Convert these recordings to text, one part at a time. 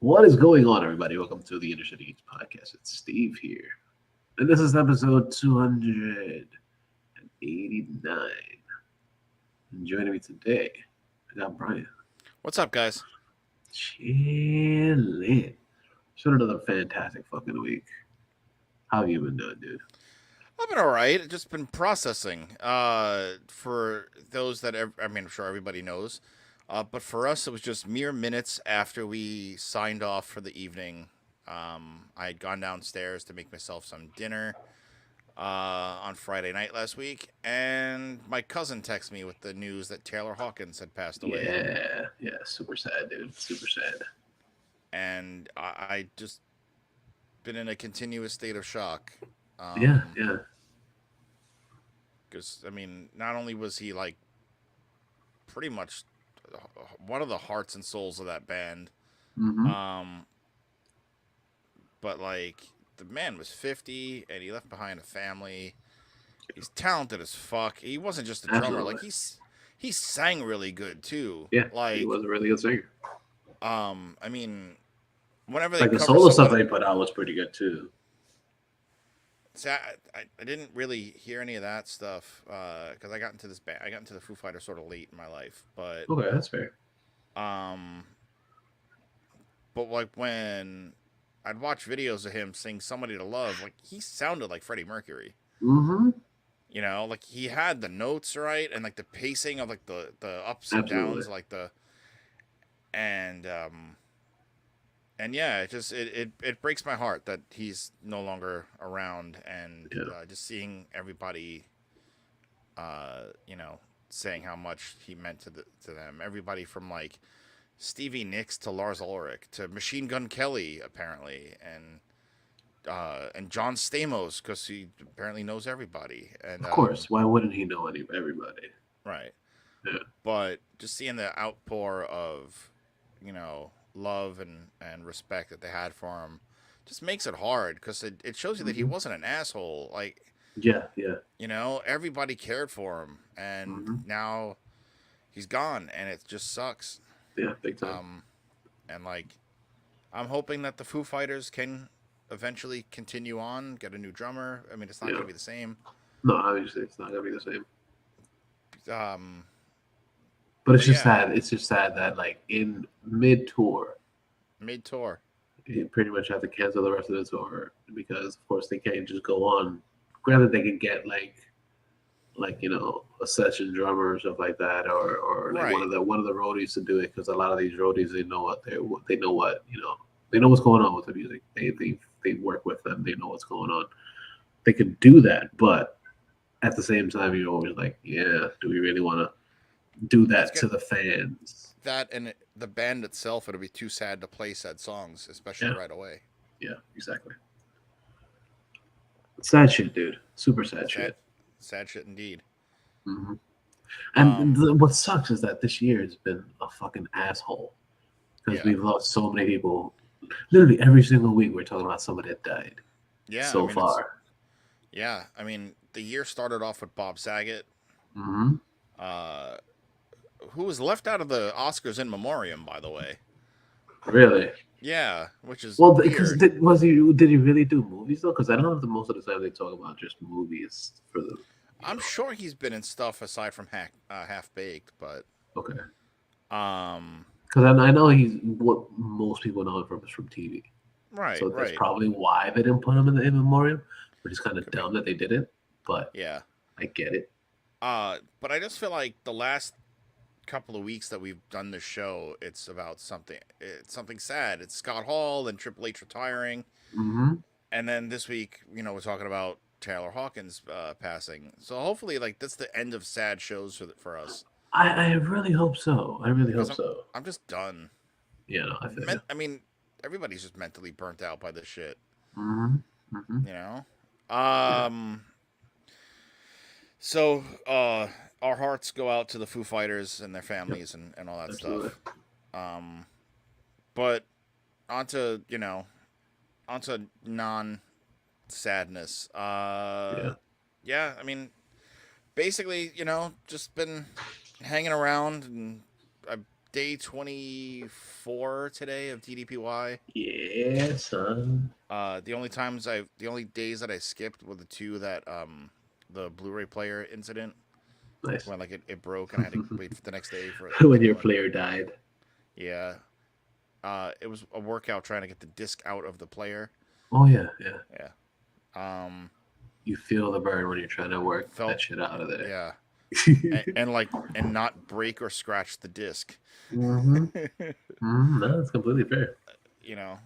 What is going on, everybody? Welcome to the InnerCityGeeks podcast. It's Steve here. And this is episode 289. And joining me today, I got Brian. What's up, guys? Chilling. It's been another fantastic fucking week. How have you been doing, dude? I've been all right. I've just been processing. For those that, I'm sure everybody knows. But for us, it was just mere minutes after we signed off for the evening. I had gone downstairs to make myself some dinner on Friday night last week, and my cousin texted me with the news that Taylor Hawkins had passed away. Yeah, super sad, dude. Super sad. And I just been in a continuous state of shock. Yeah. Because, not only was he, pretty much one of the hearts and souls of that band, Mm-hmm. but, the man was 50, and he left behind a family. He's talented as fuck. He wasn't just a drummer. Absolutely. He sang really good, too. Yeah, he was a really good singer. Whenever they Like the cover solo some stuff of that the, he put out was pretty good, too. See, I didn't really hear any of that stuff because I got into this band. I got into the Foo Fighters sort of late in my life, Okay, that's fair. um, but when I'd watch videos of him sing "Somebody to Love," he sounded like Freddie Mercury. Mm-hmm. He had the notes right and the pacing of the ups and Absolutely. downs, and and yeah, it breaks my heart that he's no longer around, and just seeing everybody, saying how much he meant to them. Everybody from Stevie Nicks to Lars Ulrich to Machine Gun Kelly, apparently, and John Stamos, because he apparently knows everybody. And Of course, why wouldn't he know everybody? right, Yeah. but just seeing the outpour of, love and respect that they had for him just makes it hard, because it shows you that he Mm-hmm. wasn't an asshole. Yeah. Everybody cared for him, and Mm-hmm. now he's gone, and it just sucks. Yeah, big time. Um, and I'm hoping that the Foo Fighters can eventually continue on, get a new drummer. It's not Yeah. going to be the same. No, obviously it's not gonna be the same. Um, But it's but just yeah, sad. It's just sad that in mid tour, mid tour. you pretty much have to cancel the rest of the tour because, of course, they can't just go on. Granted, they can get a session drummer or stuff like that, or like Right. one of the roadies to do it, because a lot of these roadies, they know what they know what's going on with the music. They work with them. They know what's going on. They could do that, but at the same time, you're always like, yeah, do we really want to do It's that get to the fans? that, and the band itself, it'll be too sad to play sad songs, especially Yeah, right away. exactly. Sad shit, dude. Super sad Sad, shit. sad shit indeed. Hmm. And Um, what sucks is that this year has been a fucking asshole because yeah, we've lost so many people. Literally every single week, we're talking about somebody that died yeah. so far. The year started off with Bob Saget, Hmm. uh, who was left out of the Oscars in memoriam, by the way. Really? Yeah, which is Well, because weird. did he really do movies though? Because I don't know if the most of the time they talk about just movies for the I'm sure he's been in stuff aside from Half Baked, but okay. um, Because I know he's what most people know him from is from TV. right, So that's right, probably why they didn't put him in the in memoriam, which is kind of could be, dumb that they didn't. But yeah. I get it. But I just feel like the last couple of weeks that we've done this show, it's something sad. It's Scott Hall and Triple H retiring, Hmm. and then this week, we're talking about Taylor Hawkins passing. So hopefully, that's the end of sad shows for us. I really hope so. I really Because hope so. I'm just done. Yeah, no, I feel you. Everybody's just mentally burnt out by this shit. Hmm. Hmm. You know. Yeah, Um. So, our hearts go out to the Foo Fighters and their yep, families and all that absolutely. stuff. But onto onto non sadness. Yeah. Yeah. Basically, just been hanging around, and I day 24 today of DDPY. Yeah, son. The only days that I skipped were the two that the Blu-ray player incident Nice. when like it broke and I had to wait for the next day for it When to your go in. player died. Yeah. It was a workout trying to get the disc out of the player. Oh yeah, yeah. Yeah. You feel the burn when you're trying to work Felt that shit out of there. yeah, and not break or scratch the disc. No, that's completely fair. You know.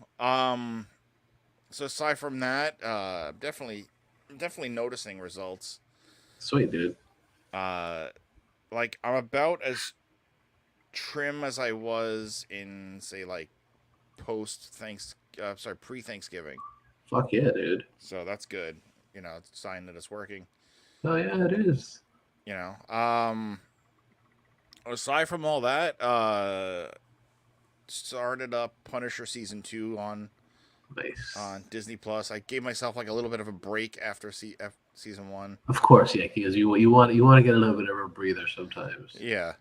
So aside from that, definitely noticing results. Sweet, dude. Like I'm about as trim as I was in say like pre Thanksgiving. Fuck yeah, dude. So that's good. You know, it's a sign that it's working. Oh yeah, it is. You know. Aside from all that, started up Punisher season 2 Nice. on Disney Plus. I gave myself like a little bit of a break after season 1. Of course, yeah, because you want to get a little bit of a breather sometimes. Yeah.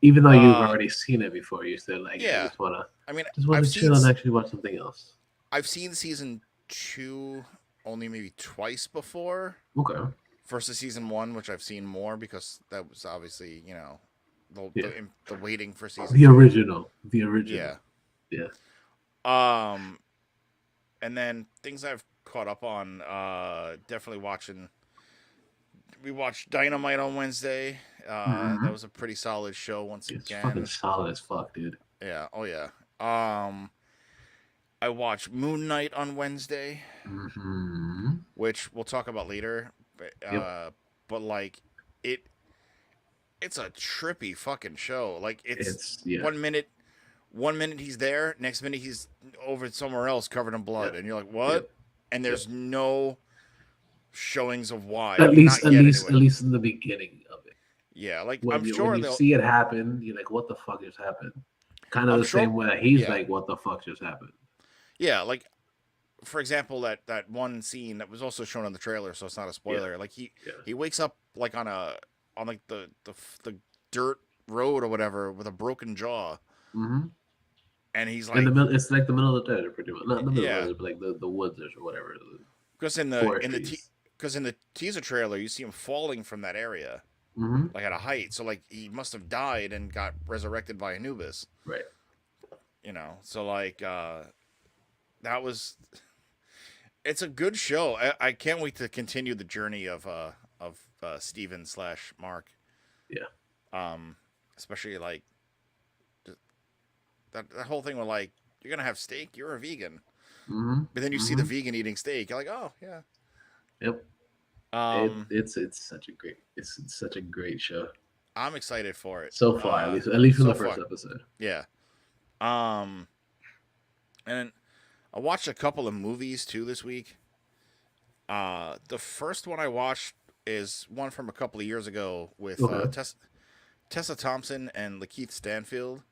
Even though you've already seen it before, you still like yeah. I just want to chill and actually watch something else. I've seen season 2 only maybe twice before. Okay. Versus season 1, which I've seen more because that was obviously, you know, the waiting for season. The original. Yeah. Yeah. And then things I've caught up on, definitely watching. We watched Dynamite on Wednesday. That was a pretty solid show once again. It's fucking solid as fuck, dude. Yeah. Oh yeah. I watched Moon Knight on Wednesday, which we'll talk about later. But like it's a trippy fucking show. Like it's 1 minute he's there, next minute he's over somewhere else covered in blood, and you're like, what? And there's no showings of why. At least in the beginning of it. Yeah, like when I'm sure when you see it happen, you're like, what the fuck just happened? Kind of same way that he's like, what the fuck just happened? Yeah, like for example, that one scene that was also shown on the trailer, so it's not a spoiler. Yeah. Like he wakes up like on like the dirt road or whatever with a broken jaw, and he's like, it's like the middle of the desert, pretty much. Not the middle of the desert, but like the woods or whatever. Because in the teaser trailer, you see him falling from that area, like at a height. So like he must have died and got resurrected by Anubis, right? You know, so like that was. It's a good show. I can't wait to continue the journey of Steven / Mark. Yeah. Especially like that whole thing where like you're gonna have steak, you're a vegan. But then you see the vegan eating steak, you're like, oh yeah. Yep. It's such a great show. I'm excited for it. So far, at least from the first episode. Yeah. And I watched a couple of movies too this week. The first one I watched is one from a couple of years ago with Tessa Thompson and Lakeith Stanfield.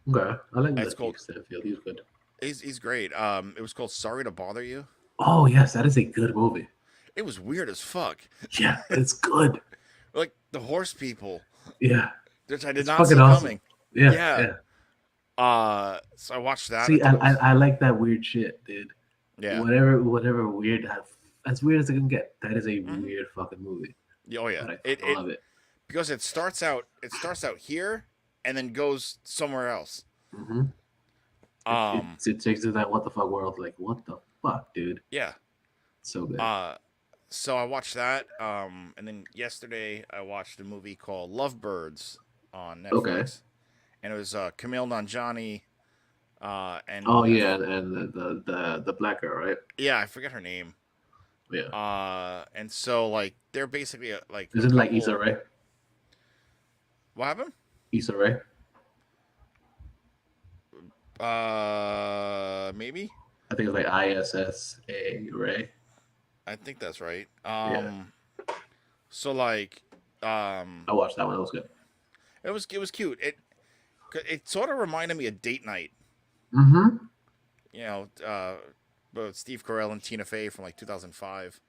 Okay, I like Lakeith Stanfield. He's good. He's great. It was called Sorry to Bother You. Oh yes, that is a good movie. It was weird as fuck. Yeah, it's good. Like the horse people. Yeah. Which I did not see coming. Yeah. So I watched that. See, I like that weird shit, dude. Yeah. Whatever weird, as weird as it can get. That is a weird fucking movie. Oh yeah. I love it. Because it starts out here and then goes somewhere else. It takes to that what the fuck world. Like, what the fuck, dude? Yeah. So good. So I watched that. And then yesterday I watched a movie called Lovebirds on Netflix. Okay. And it was Kumail Nanjiani. And the black girl, right? Yeah, I forget her name. Yeah. And so like they're basically like. Is it like Issa Rae? What happened? Issa Rae. Maybe. I think it's like ISSA Rae. I think that's right. So like, I watched that one. It was good. It was cute. It sort of reminded me of Date Night. You know, both Steve Carell and Tina Fey from like 2005.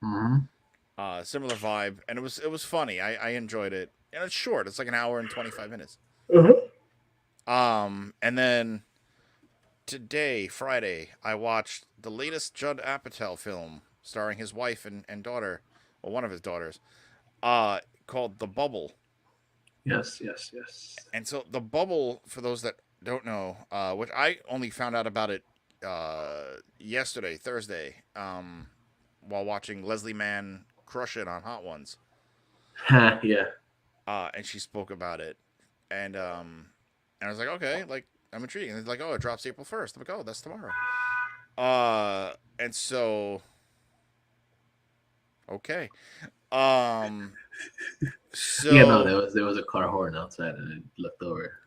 Similar vibe, and it was funny. I enjoyed it, and it's short. It's like an hour and 25 minutes. And then today, Friday, I watched the latest Judd Apatow film starring his wife and daughter, or one of his daughters, called The Bubble. Yes, yes, yes. And so The Bubble, for those that don't know, which I only found out about it yesterday, Thursday, while watching Leslie Mann crush it on Hot Ones. Ha, yeah. And she spoke about it, and I was like, okay, like I'm intrigued. And it's like, oh, it drops April 1st. I'm like, oh, that's tomorrow. And so okay, um, Yeah, no, so there was a car horn outside, and I looked over.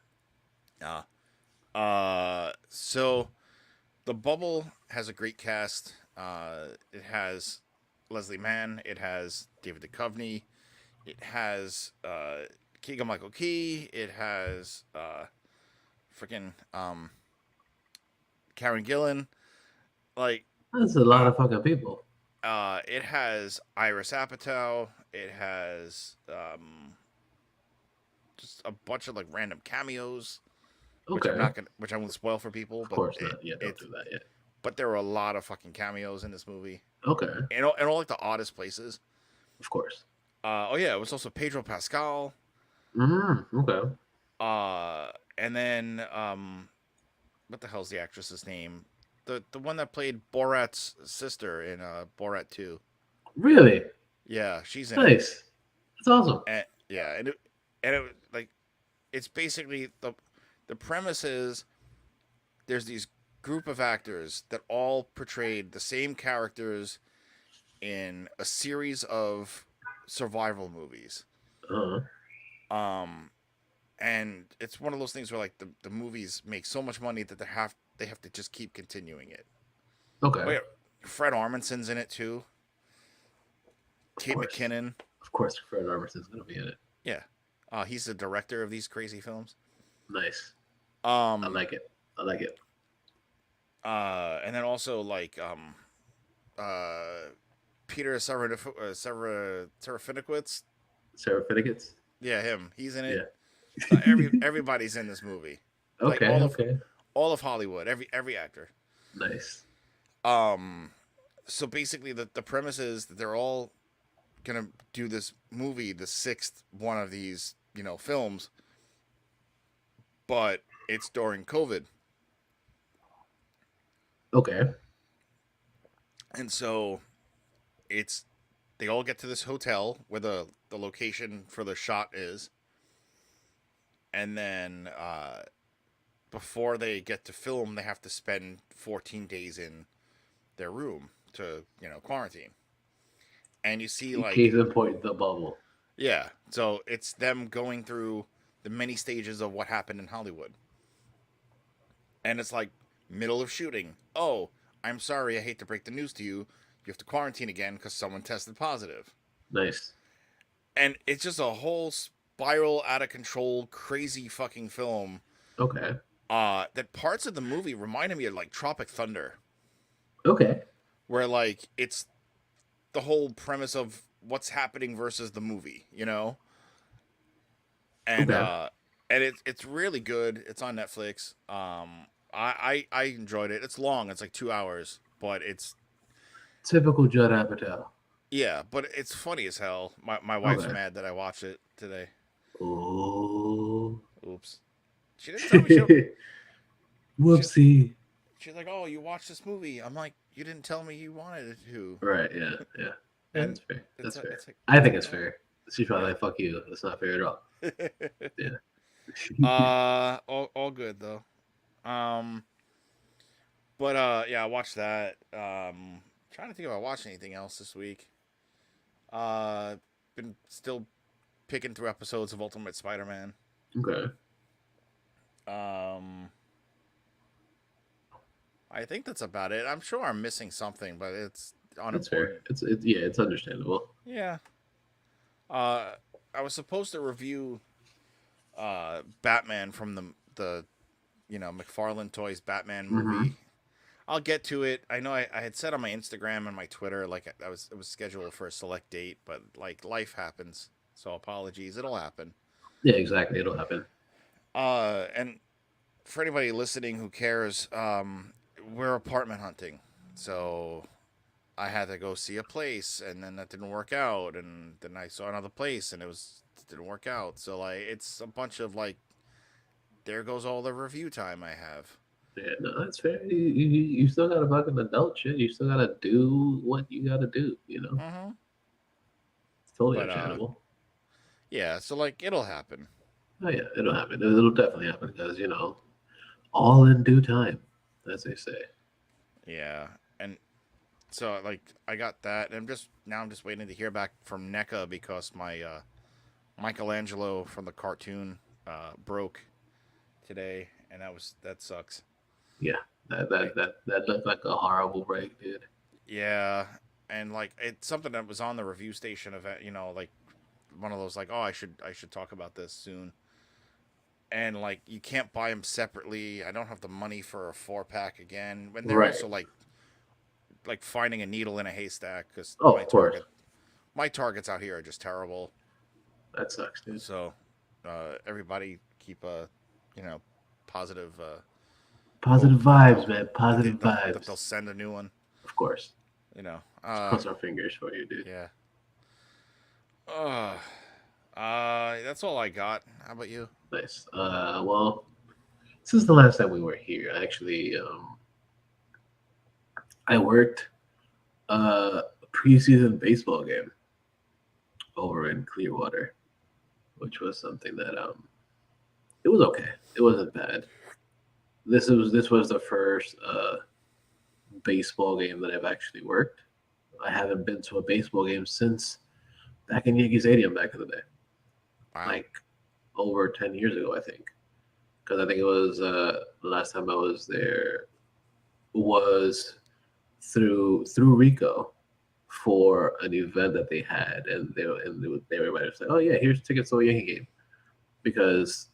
uh, so The Bubble has a great cast. It has Leslie Mann. It has David Duchovny. It has Keegan Michael Key. It has freaking Karen Gillan. Like, That's a lot uh, of fucking people. it has Iris Apatow. It has just a bunch of like random cameos, which I'm Okay, not gonna, which I won't spoil for people. of But course not. Yeah, don't do that yet. but there were a lot of fucking cameos in this movie, Okay, and all like the oddest places. of course. Oh yeah, it was also Pedro Pascal. Okay. And then what the hell's the actress's name? The one that played Borat's sister in Borat 2. Really Yeah, she's in it. nice. That's awesome. And yeah, and it like it's basically the premise is there's these group of actors that all portrayed the same characters in a series of survival movies. Uh-huh. Um and it's one of those things where like the movies make so much money that they have to just keep continuing it. Okay. Oh yeah, Fred Armisen's in it too. Of Kate course. McKinnon. Of course, Fred Armisen's gonna be in it. Yeah, he's the director of these crazy films. Nice. I Um, like it. I like it. and then also like uh, Peter Serafinowicz. Sarah Finnegan's. Yeah, him. He's in it. Yeah. Everybody's in this movie. Like Okay. Okay. all of Hollywood. Every actor. Nice. Um, so basically the premise is that they're all gonna do this movie, the sixth one of these films, but it's during COVID, Okay. and so it's they all get to this hotel where the location for the shot is, and then before they get to film, they have to spend 14 days in their room to quarantine, and you see Case like in point, the bubble. yeah, so it's them going through the many stages of what happened in Hollywood. And it's like middle of shooting. Oh, I'm sorry, I hate to break the news to you. You have to quarantine again because someone tested positive. Nice. And it's just a whole spiral out of control, crazy fucking film. Okay. That parts of the movie reminded me of like Tropic Thunder, Okay. where like it's the whole premise of what's happening versus the movie, and Okay. it's really good. It's on Netflix. I enjoyed it. It's long. It's like 2 hours, but it's Typical Judd Apatow. yeah, but it's funny as hell. My wife's Okay. mad that I watched it today. Oh. Oops. She didn't tell me she Whoopsie. she's like, "Oh, you watched this movie." I'm like, "You didn't tell me you wanted it to." Right. Yeah. Yeah. Yeah. And That's fair. That's fair. it's like I think like it's fair. She's probably like, "Fuck you." That's not fair at all. oh. Yeah. All good though. Um but yeah, I watched that. Trying to think if I watched anything else this week. Uh been still picking through episodes of Ultimate Spider-Man. Okay. Um I think that's about it. I'm sure I'm missing something, but it's That's fair. unimportant. It's yeah. It's understandable. Yeah. Uh I was supposed to review Batman from the McFarlane Toys Batman Mm-hmm. movie. I'll get to it. I know I had said on my Instagram and my Twitter like it was scheduled for a select date, but like life happens. So apologies. It'll happen. Yeah. Exactly. It'll happen. And for anybody listening who cares, we're apartment hunting, so I had to go see a place, and then that didn't work out, and then I saw another place, and it didn't work out. So like, it's a bunch of like, there goes all the review time I have. Yeah, no, that's fair. You still got to fucking adult shit. You still got to do what you got to do. You know, Mm-hmm. it's totally But understandable. yeah. So like, it'll happen. Oh yeah, it'll happen. It'll definitely happen because all in due time, as they say. Yeah, and so like, I got that, and I'm just waiting to hear back from NECA because my Michelangelo from the cartoon broke today, and that sucks. Yeah, that Like, that that that looked like a horrible break, dude. yeah, and like it's something that was on the review station event. Like one of those like, oh, I should talk about this soon. And like you can't buy them separately. I don't have the money for a 4 pack again. And they're Right. also like finding a needle in a haystack because Oh, of course. my targets out here are just terrible. That sucks, dude. So everybody keep a you know positive Positive hope that vibes, man. Positive they'll vibes. send a new one. Of course. You know. Let's cross our fingers for you, dude. Yeah. That's all I got. How about you? Nice. Well, since the last time we were here, actually, I worked a preseason baseball game over in Clearwater, which was something that it was okay. It wasn't bad. This was the first baseball game that I've actually worked. I haven't been to a baseball game since back in Yankee Stadium back in the day, Wow. like over 10 years ago, I think. Because I think it was the last time I was there was through Rico for an event that they had, and everybody was like, "Oh yeah, here's tickets to a Yankee game," because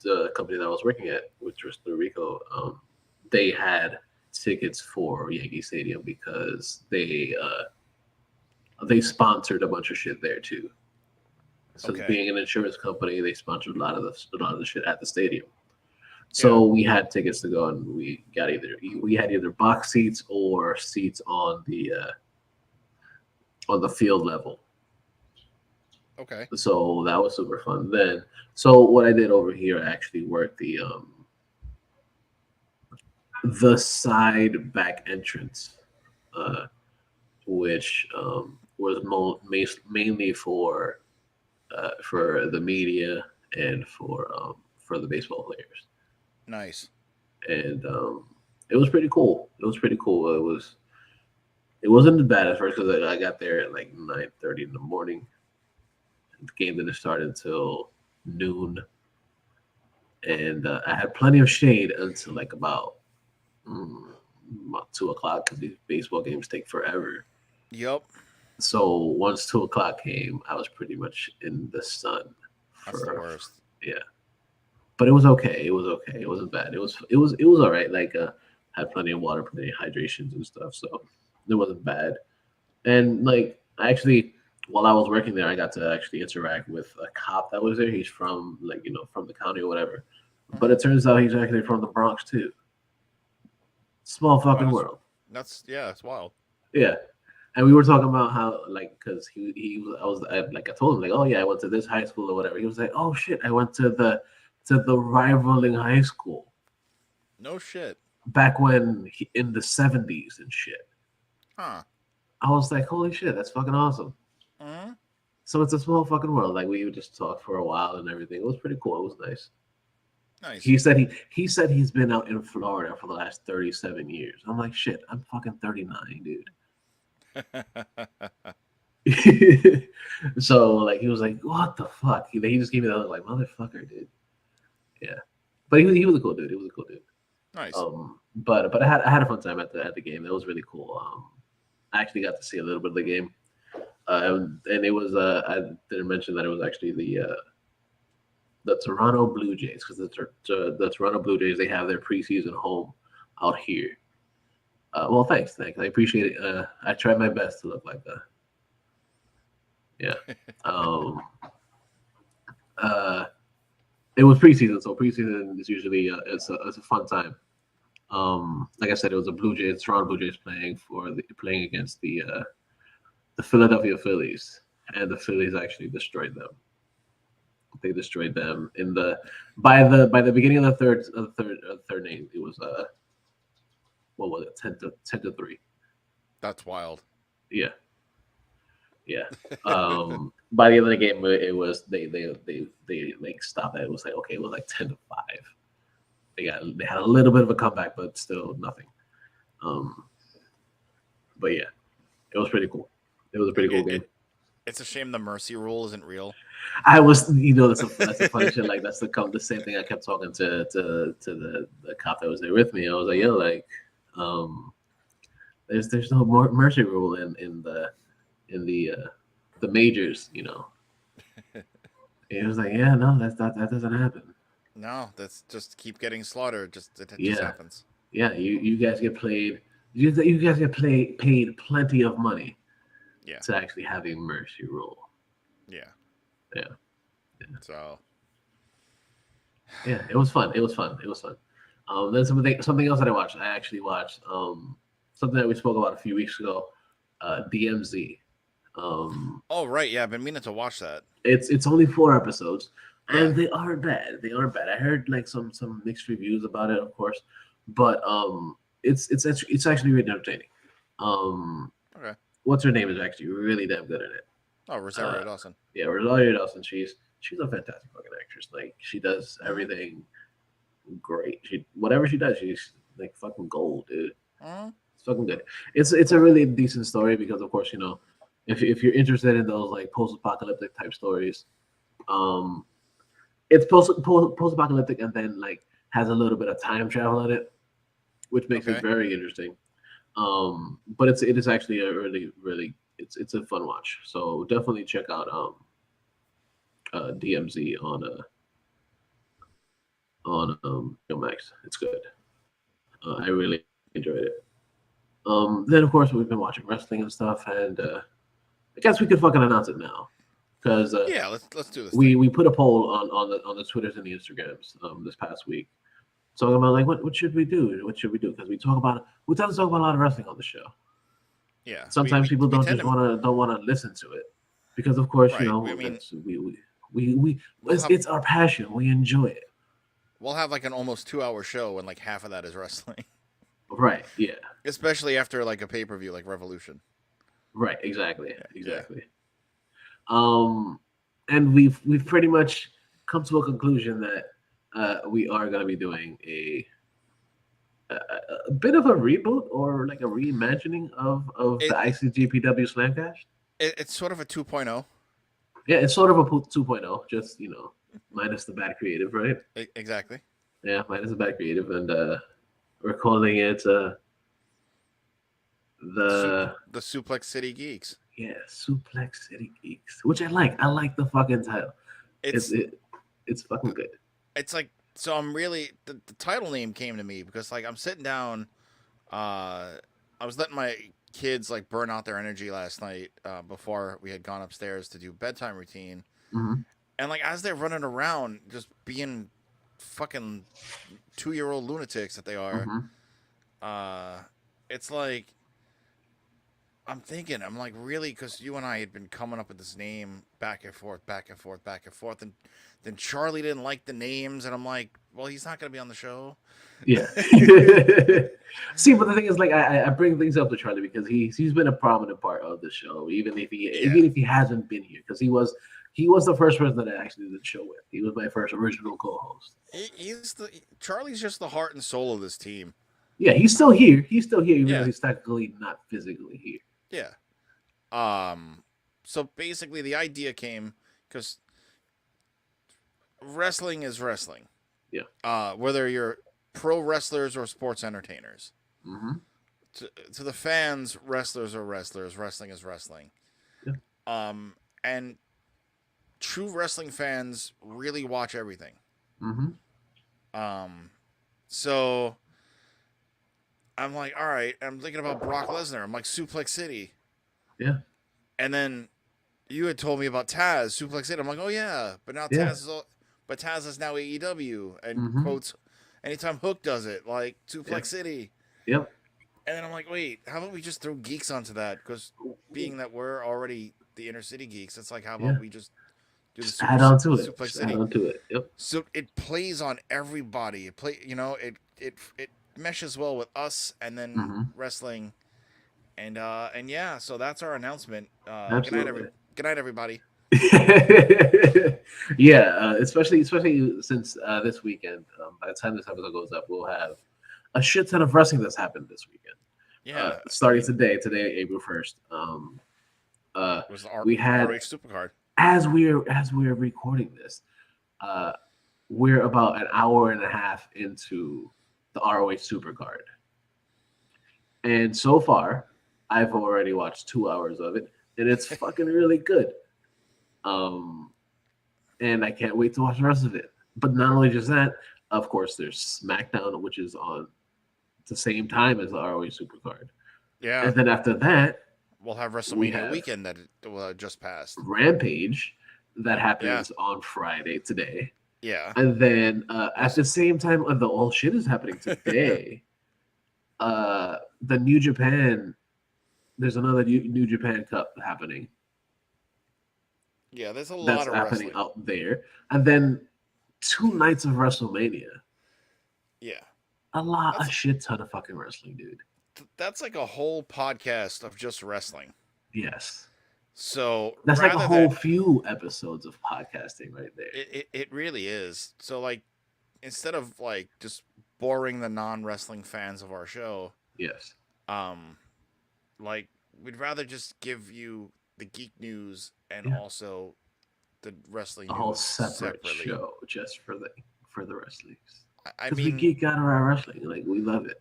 the company that I was working at, which was through Rico, they had tickets for Yankee Stadium because they sponsored a bunch of shit there too. So Okay. being an insurance company, they sponsored a lot of the shit at the stadium. Yeah. So we had tickets to go, and we had either box seats or seats on the field level. Okay. So that was super fun. So what I did over here, I actually worked the side back entrance, uh, which was mainly for the media and for the baseball players, Nice. and it was pretty cool. It was pretty cool. It wasn't as bad at first because I got there at like 9:30 in the morning. The game didn't start until noon, and I had plenty of shade until like mm, about 2 o'clock because these baseball games take forever. Yup. So once 2 o'clock came, I was pretty much in the sun That's the for worst. yeah. But it was okay. It was okay. It wasn't bad. It was all right. Like had plenty of water, plenty of hydrations and stuff, so it wasn't bad. And like actually, while I was working there, I got to actually interact with a cop that was there. He's from from the county or whatever. But Hmm. it turns out he's actually from the Bronx too. Small Oh, fucking world. that's yeah, that's wild. Yeah. And we were talking about how like because he was like I told him like, oh yeah, I went to this high school or whatever. He was like, oh shit, I went to the rivaling high school No shit. back when in the 70s and shit. Huh. I was like, holy shit, that's fucking awesome. Hmm. So it's a small fucking world. Like we would just talk for a while and everything. It was pretty cool. It was nice. Nice. He said he's been out in Florida for the last 37 years. I'm like, shit, I'm fucking 39, dude. So like he was like, what the fuck? He just gave me that look like motherfucker, dude. Yeah. But he was a cool dude. He was a cool dude. Nice. But I had a fun time at the game. It was really cool. I actually got to see a little bit of the game. And it was I didn't mention that it was actually the Toronto Blue Jays because the Toronto Blue Jays they have their preseason home out here. Well, thanks. I appreciate it. I tried my best to look like that. Yeah. Um, uh, It was preseason, so preseason is usually it's a fun time. Like I said, it was Toronto Blue Jays playing against the Philadelphia Phillies, and the Phillies actually destroyed them. They destroyed them in the by the beginning of the third inning. It was what was it, 10-3. That's wild. Yeah, yeah. By the end of the game, it was they like stopped it. It was like okay, it was like 10-5. They had a little bit of a comeback, but still nothing. But yeah, it was pretty cool. It was a pretty cool game. It's a shame the mercy rule isn't real. I was, that's a funny shit. Like that's the same thing I kept talking to the cop that was there with me. I was like, yo, like, there's no more mercy rule in the majors, you know. And he was like, yeah, no, that doesn't happen. No, that's just keep getting slaughtered. It just Yeah. happens. Yeah, you guys get played. You guys get paid plenty of money. Yeah. To actually have a mercy rule. Yeah. Yeah. So. Yeah, it was fun. Then something else that I watched. I actually watched something that we spoke about a few weeks ago. DMZ. Oh right, yeah, I've been meaning to watch that. It's only 4 episodes, and they aren't bad. They aren't bad. I heard like some mixed reviews about it, of course, but it's actually really entertaining. Okay. What's her name is actually really damn good at it. Oh, Rosario Dawson. Yeah, Rosario Dawson. She's a fantastic fucking actress. Like she does everything great. Whatever she does, she's like fucking gold, dude. It's fucking good. It's a really decent story because of course, you know, if you're interested in those like post-apocalyptic type stories, it's post-apocalyptic and then like has a little bit of time travel in it, which makes it very interesting. But it is actually a really it's a fun watch. So definitely check out DMZ on Max. It's good. I really enjoyed it. Then of course we've been watching wrestling and stuff, and I guess we could fucking announce it now because yeah, let's do this. We put a poll on the Twitters and the Instagrams this past week, talking about like what should we do? What should we do? Because we tend to talk about a lot of wrestling on the show. Yeah. Sometimes people don't want to listen to it because of course you know it's our passion. We enjoy it. We'll have like an almost 2-hour show and like half of that is wrestling. Right. Yeah. Especially after like a pay-per-view like Revolution. Right. Exactly. Exactly. Yeah. And we've pretty much come to a conclusion that we are going to be doing a bit of a reboot or like a reimagining of the ICGPW Slamcast. It's sort of a 2.0. Yeah, it's sort of a 2.0, just, you know, minus the bad creative, right? Exactly. Yeah, minus the bad creative, and we're calling it the Suplex City Geeks. Yeah, Suplex City Geeks, which I like. I like the fucking title. It's fucking good. It's like, so I'm really the title name came to me because like I'm sitting down, I was letting my kids like burn out their energy last night before we had gone upstairs to do bedtime routine, and like as they're running around just being fucking 2-year-old lunatics that they are, it's like I'm like really, because you and I had been coming up with this name back and forth, and then Charlie didn't like the names, and I'm like, well, he's not going to be on the show. Yeah. See, but the thing is, like, I bring things up to Charlie because he's been a prominent part of the show, even if he hasn't been here, because he was the first person that I actually did the show with. He was my first original co-host. Charlie's just the heart and soul of this team. Yeah, he's still here, even though he's technically not physically here. Yeah. So basically, the idea came because wrestling is wrestling. Yeah. Whether you're pro wrestlers or sports entertainers. To the fans, wrestlers are wrestlers. Wrestling is wrestling. Yeah. And true wrestling fans really watch everything. So I'm like, all right. I'm thinking about Brock Lesnar. I'm like, Suplex City. Yeah. And then you had told me about Taz, Suplex City. I'm like, oh yeah, but now Taz is all. but Taz is now AEW, and Mm-hmm. quotes anytime Hook does it, like Suplex Yep. City. Yep. And then I'm like, wait, how about we just throw geeks onto that? Because being that we're already the inner city geeks, it's like, how about Yeah. we just do the Just add on to it. Suplex Just add City? on to it. Yep. So it plays on everybody. It play, it meshes well with us, and then Mm-hmm. wrestling, and yeah. So that's our announcement. Absolutely. Good night, everybody. Yeah, especially since this weekend. By the time this episode goes up, we'll have a shit ton of wrestling that's happened this weekend. Yeah, I Starting mean, today, April 1st. it was the We had RH Supercard. as we're recording this, uh, we're about an hour and a half into the ROH Supercard, and so far, I've already watched 2 hours of it, and it's fucking really good. Um, and I can't wait to watch the rest of it. But not only just that, of course, there's SmackDown, which is on the same time as the ROH Supercard, Yeah, and then after that, we'll have we WrestleMania have weekend that just passed. Rampage that Yeah, happens on Friday today. yeah. And then at Was the same time, the all shit is happening today. The New Japan, there's another New Japan Cup happening. yeah. There's a That's lot of happening wrestling. out there. And then 2 nights of WrestleMania. Yeah, A that's shit ton of fucking wrestling, dude. that's like a whole podcast of just wrestling. Yes. So That's like a rather than whole few episodes of podcasting right there. it really is. So like instead of like just boring the non wrestling fans of our show, Yes. um, like we'd rather just give you the geek news and Yeah. also the wrestling A whole news separate separately. show just for the wrestlings. I Because we mean, geek out around wrestling. Like, we love it.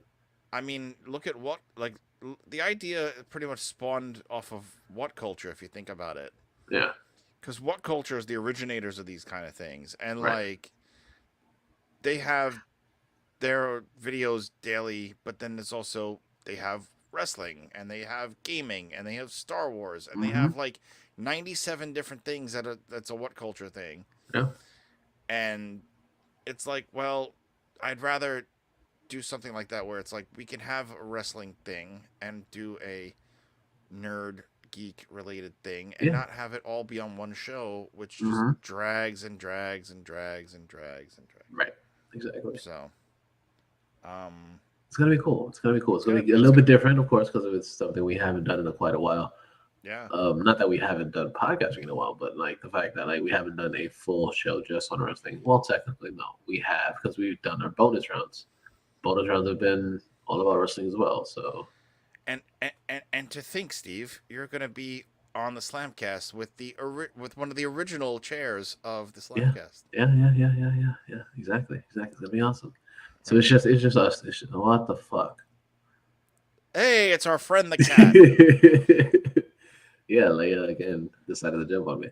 look at what like the idea pretty much spawned off of what culture if you think about it. Yeah. Because what culture is the originators of these kind of things, and Right. like they have their videos daily, but then there's also they have wrestling and they have gaming and they have Star Wars and they Mm-hmm. have like 97 different things that's a what culture thing. Yeah. And it's like, well, I'd rather do something like that where it's like we can have a wrestling thing and do a nerd geek related thing and Yeah. not have it all be on one show, which just Mm-hmm. drags and drags and drags and drags and drags. Right. Exactly. So, um, It's gonna be cool. It's gonna be cool. It's gonna be a it's little gonna, bit different, of course, because it's something we haven't done in quite a while. yeah, Not that we haven't done podcasting in a while, but like the fact that like we haven't done a full show just on wrestling. Well, technically, no, we have because we've done our bonus rounds. Bonus rounds have been all about wrestling as well. So and to think, Steve, you're gonna be on the Slamcast with with one of the original chairs of the yeah, Slamcast. yeah. Exactly. It's gonna be awesome. So it's just us. It's just, what the fuck. Hey, it's our friend the cat. Yeah, Leia again decided to jump on me.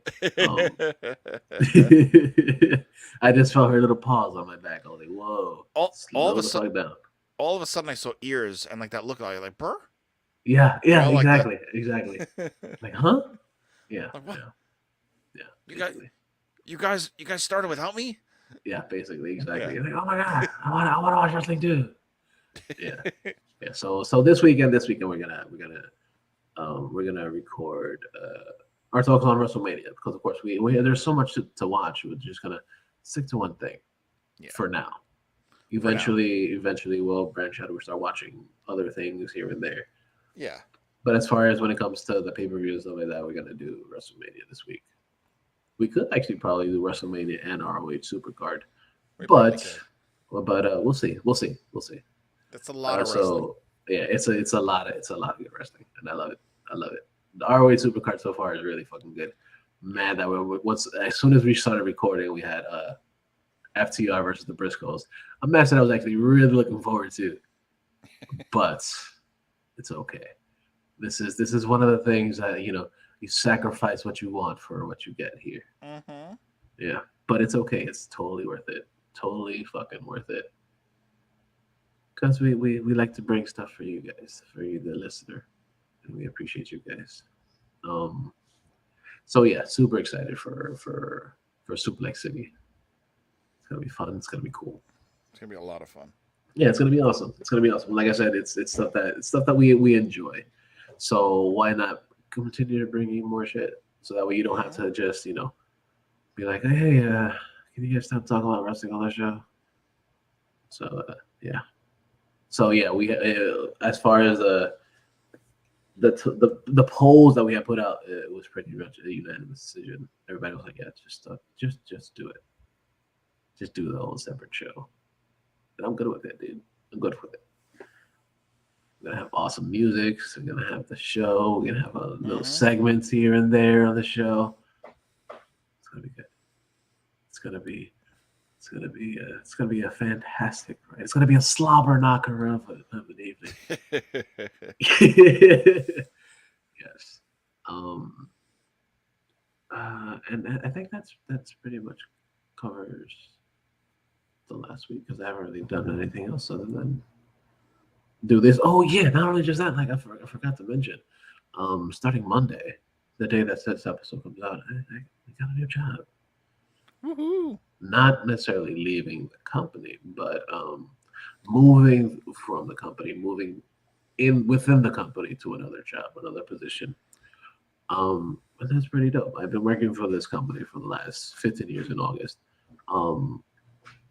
I just felt her little paws on my back. I was like, "Whoa, all of slow a the sudden, fuck down." all of a sudden, I saw ears and like that look like burr. Yeah, You know, like that. exactly. Like, huh? Yeah, Like what? yeah. You guys, Basically, you guys started without me. yeah, basically, Yeah. exactly. Like, oh my god, I want to watch wrestling too. Yeah, yeah. So this weekend we're gonna record our talks on WrestleMania because of course we there's so much to watch. We're just gonna stick to one thing Yeah. for now. For now. Eventually we'll branch out and we start watching other things here and there. Yeah. But as far as when it comes to the pay-per-view and stuff like that, we're gonna do WrestleMania this week. We could actually probably do WrestleMania and ROH Supercard, We probably but could. we'll see. We'll see. That's a lot of wrestling. So yeah, it's a lot of good wrestling, and I love it. I love it. The ROH Supercard so far is really fucking good. Man, that once as soon as we started recording, we had FTR versus the Briscoes, a match that I was actually really looking forward to, but it's okay. This is one of the things that you sacrifice what you want for what you get here. Mm-hmm. Yeah, but it's okay. It's totally worth it. Totally fucking worth it. Because we like to bring stuff for you guys, for you, the listener, and we appreciate you guys. Um, so yeah, super excited for Suplex City. gonna be fun. It's gonna be cool. It's gonna be a lot of fun. Yeah, it's gonna be awesome. It's gonna be awesome. Like I said, it's stuff that we enjoy. So why not continue to bring you more shit? So that way you don't have to just be like, hey, can you guys stop talking about wrestling on the show? So yeah. So yeah, we as far as the polls that we had put out, it was pretty much a unanimous decision. Everybody was like, yeah, just do it. Just do the whole separate show. And I'm good with it, dude. I'm good with it. We're gonna have awesome music. So we're gonna have the show. We're gonna have little segments here and there on the show. It's gonna be good. It's gonna be it's gonna be a fantastic ride. It's gonna be a slobber knocker of an evening. Yes. And I think that's pretty much covers the last week because I haven't really done anything else other than do this. Oh yeah, not only just that, like I forgot to mention, starting Monday, the day that this episode comes out, I got a new job. Woohoo! Not necessarily leaving the company, but moving from the company, moving in within the company to another job, another position. And that's pretty dope. I've been working for this company for the last 15 years in August.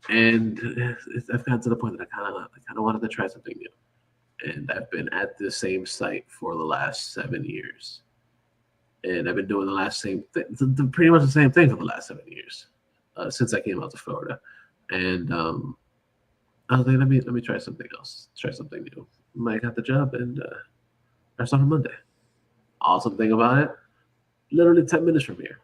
And I've gotten to the point that I kind of wanted to try something new. And I've been at the same site for the last 7 years. And I've been doing the last same thing, pretty much the same thing for the last 7 years since I came out to Florida. And I was like, let me try something else, try something new. I got the job, and I started Monday. Awesome thing about it, literally 10 minutes from here.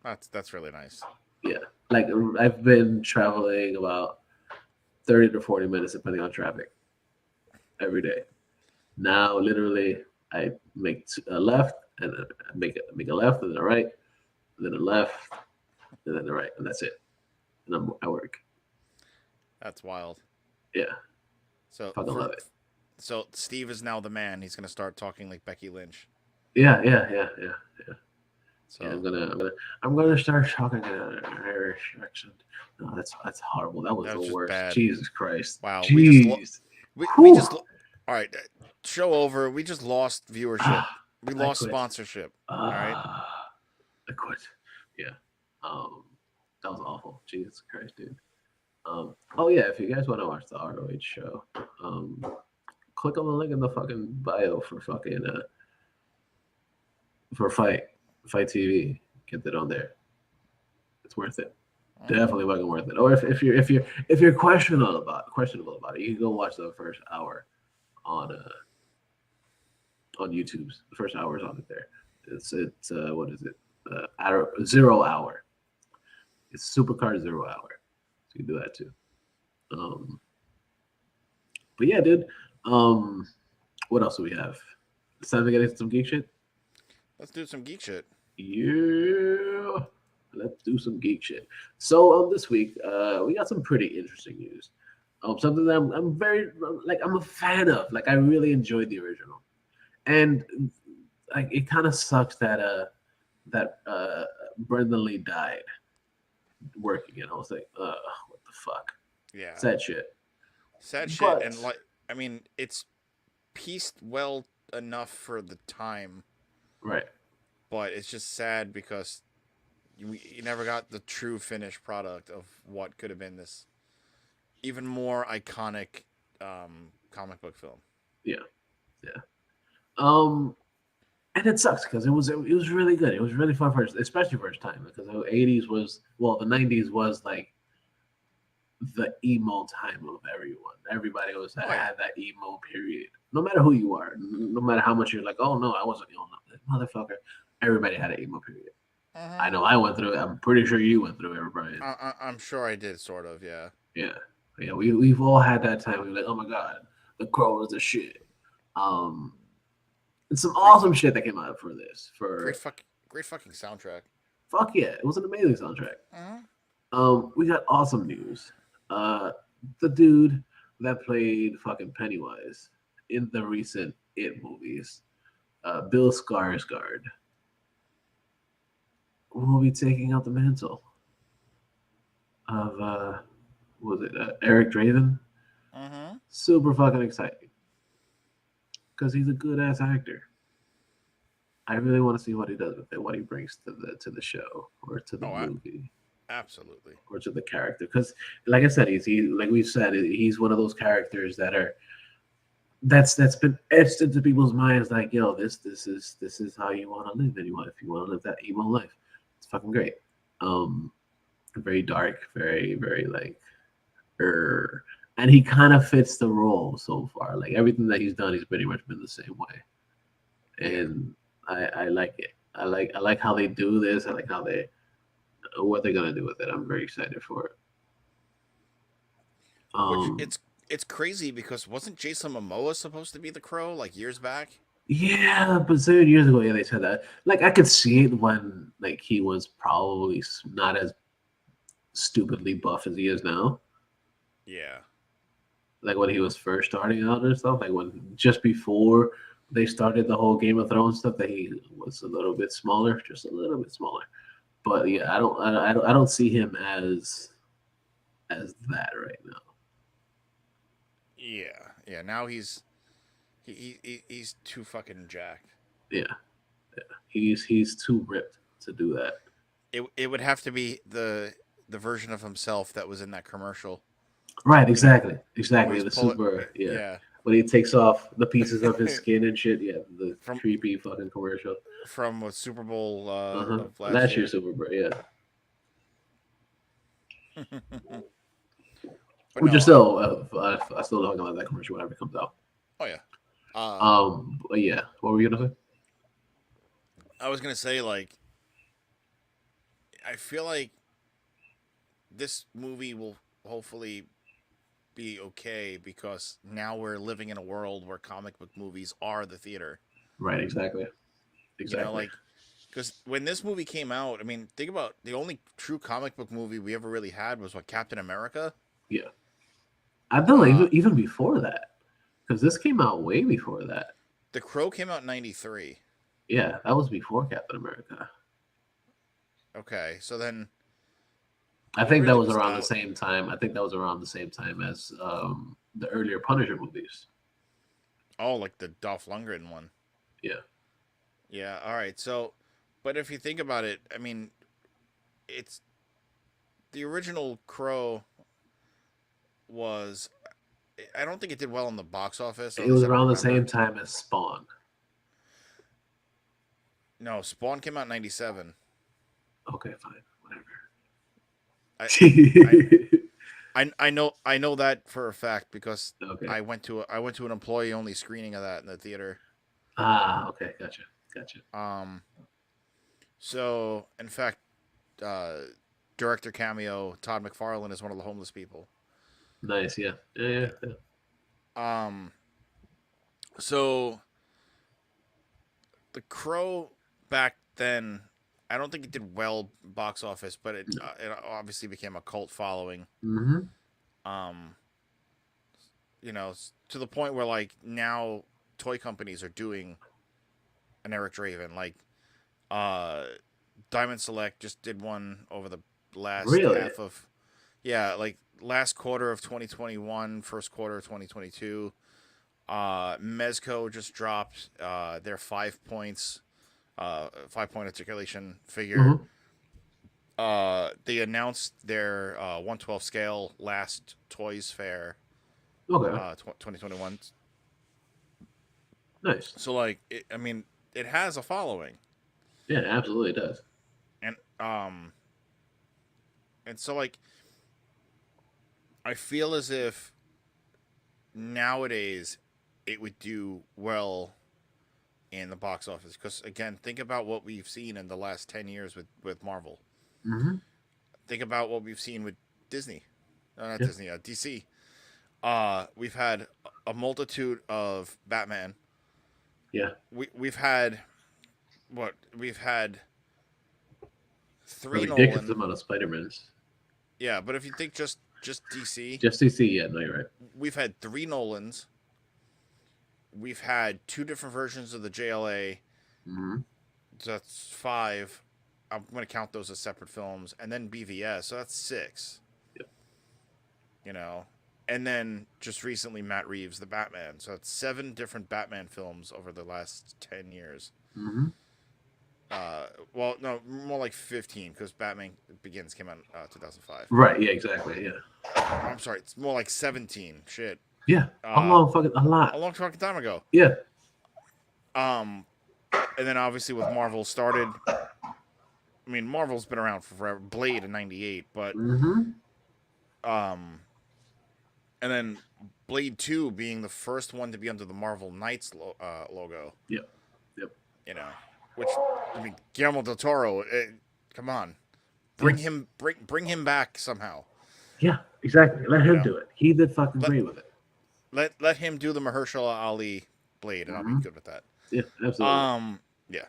That's really nice. Yeah, like I've been traveling about 30 to 40 minutes depending on traffic every day. Now, literally, I make a left and I make a left and then a right, and then a left and then a right, and that's it. And I work. That's wild. Yeah, So fucking love it. So Steve is now the man. He's gonna start talking like Becky Lynch. Yeah. So Yeah, I'm gonna start talking in an Irish accent. No, that's horrible. That was that the was just worst. bad. Jesus Christ. Wow. Jeez. We just all right. Show over. We just lost viewership. We I lost quit. sponsorship. All right. I quit. Yeah. That was awful. Jesus Christ, dude. Oh yeah, if you guys want to watch the ROH show, click on the link in the fucking bio for fucking for Fight TV. Get that on there. It's worth it. Definitely fucking worth it. Or if you're questionable about it, you can go watch the first hour on YouTube's. The first hour is on it there. It's what is it? 0 hour. It's Supercard 0 hour. So you can do that too. But yeah, dude. What else do we have? It's time to get into some geek shit. Let's do some geek shit. Yeah. Let's do some geek shit. So this week, we got some pretty interesting news. Something that I'm very I'm a fan of. Like I really enjoyed the original, and like it kind of sucks that Brendan Lee died working it. I was like, what the fuck? Yeah. Sad shit. Sad shit, But- and I mean, it's pieced well enough for the time, Right. but it's just sad because you never got the true finished product of what could have been this even more iconic comic book film. Yeah. And it sucks because it was really good. It was really fun especially for its time because the 80s was the 90s was like the emo time of everyone. Everybody had that emo period. No matter who you are, no matter how much you're like, oh no, I wasn't emo, motherfucker. Everybody had an emo period. I know I went through it. I'm pretty sure you went through it, Brian. I'm sure I did, sort of, yeah. Yeah. We've all had that time. We're like, oh my god, the Crow is the shit. And some awesome shit that came out for this. Great fucking soundtrack. Fuck yeah, it was an amazing soundtrack. We got awesome news. The dude that played fucking Pennywise in the recent It movies, Bill Skarsgard, will be taking out the mantle of was it Eric Draven. Mm-hmm. Super fucking exciting because he's a good ass actor. I really want to see what he does with it, what he brings to the show or to the Oh, movie absolutely. or to the character. Because, like I said, like we've said, he's one of those characters that are that's been etched into people's minds. Like, yo, this is how you want to live. Anyone, if you want to live that emo life, it's fucking great. Um, very dark, very like, er, and he kind of fits the role so far. Like everything that he's done, he's pretty much been the same way, Yeah. and I like it. I like how they do this. I like how they what they're gonna do with it. I'm very excited for it. Which Um, it's crazy because wasn't Jason Momoa supposed to be the Crow like years back? yeah, but 7 years ago, yeah, they said that. Like I could see it when like he was probably not as stupidly buff as he is now. Yeah. Like when he was first starting out and stuff. Like when just before they started the whole Game of Thrones stuff, that he was a little bit smaller, just a little bit smaller. But yeah, I don't see him as that right now. Yeah. Yeah. Now he's too fucking jacked. Yeah, he's too ripped to do that. It would have to be the version of himself that was in that commercial. Right, You know, where exactly. he's The pulling. super, yeah. Yeah. When he takes off the pieces of his skin and shit, yeah, the from creepy fucking commercial. from a Super Bowl Uh-huh. of last Last year's year. Super Bowl, yeah. But Which no. is still, I still talking about that commercial whenever it comes out. Oh yeah. Uh, But yeah, what were you gonna say? I was gonna say like I feel like this movie will hopefully be okay because now we're living in a world where comic book movies are the theater. Right, exactly, You know, exactly. like because when this movie came out, I mean, think about the only true comic book movie we ever really had was what Captain America. Yeah, I know Uh, even before that, because this came out way before that. The Crow came out in '93. Yeah, that was before Captain America. Okay, so then I what think that really was was around the out? same time. I think that was around the same time as the earlier Punisher movies. Oh, like the Dolph Lundgren one. Yeah. Yeah. All right. So, but if you think about it, I mean, it's the original Crow was. I don't think it did well in the box office, or at It least was I don't around the remember. same time as Spawn. No, Spawn came out in '97. Okay, fine, I, I, whatever. I know that for a fact because Okay. I went to an employee only screening of that in the theater. Ah, okay, gotcha, gotcha. Um, so in fact, uh, director cameo Todd McFarlane is one of the homeless people. Nice, yeah, yeah, yeah. Yeah. Yeah. Um, so the Crow back then, I don't think it did well box office, but it obviously became a cult following. Mm-hmm. Um, you know, to the point where like now toy companies are doing an Eric Draven. Like uh, Diamond Select just did one over the last Really? half of yeah, like last quarter of 2021, first quarter of 2022. Mezco just dropped their 5 points, 5 point articulation figure. Mm-hmm. They announced their 112 scale last Toys Fair Okay, 2021. nice. So like, I mean, it has a following, Yeah, it absolutely does. and so like, I feel as if nowadays it would do well in the box office because again, think about what we've seen in the last 10 years with Marvel. Mm-hmm. Think about what we've seen with Disney, not Yeah, Disney, DC. We've had a multitude of Batman. yeah. We've had what we've had A three ridiculous Nolan. amount of Spider-Mans. Yeah, but if you think just DC, Just to see, yeah, no, you're right. we've had three Nolans. We've had two different versions of the JLA. Mm-hmm. So that's five. I'm going to count those as separate films, and then BVS. So that's six. you know, and then just recently Matt Reeves, the Batman. So it's 7 different Batman films over the last 10 years. Mm-hmm. Well, no, more like 15 because Batman Begins came out in 2005. Right. Yeah. Exactly. Yeah. I'm sorry, it's more like 17. Shit. Yeah. A Uh, long fucking a a lot. long fucking time ago. Yeah. Um, and then obviously with Marvel started. I mean, Marvel's been around for forever. Blade in '98, but Mm-hmm. um, and then Blade 2 being the first one to be under the Marvel Knights logo. Yep. Yep. You know, which I mean, Guillermo del Toro. Come on, Yeah. bring him back somehow. Yeah. Exactly. Let You him know, do it. He did fucking let great with it. let him do the Mahershala Ali Blade, and I'll be Mm-hmm. good with that. Yeah. Absolutely. Yeah.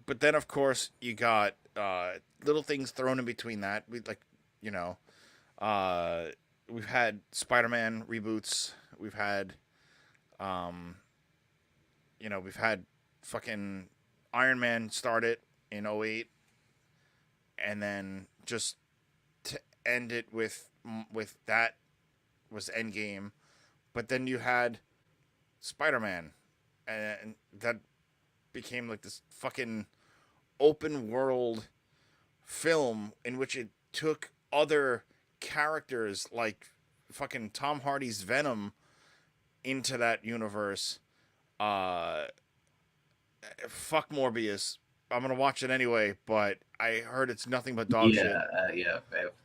But then of course you got little things thrown in between that. We like, you know, uh, we've had Spider-Man reboots. We've had, um, we've had fucking Iron Man started in '08, and then just to end it with that was Endgame. But then you had Spider-Man, and that became like this fucking open world film in which it took other characters like fucking Tom Hardy's Venom into that universe. Uh, Fuck Morbius. I'm gonna watch it anyway, but I heard it's nothing but dog Yeah. shit. Yeah.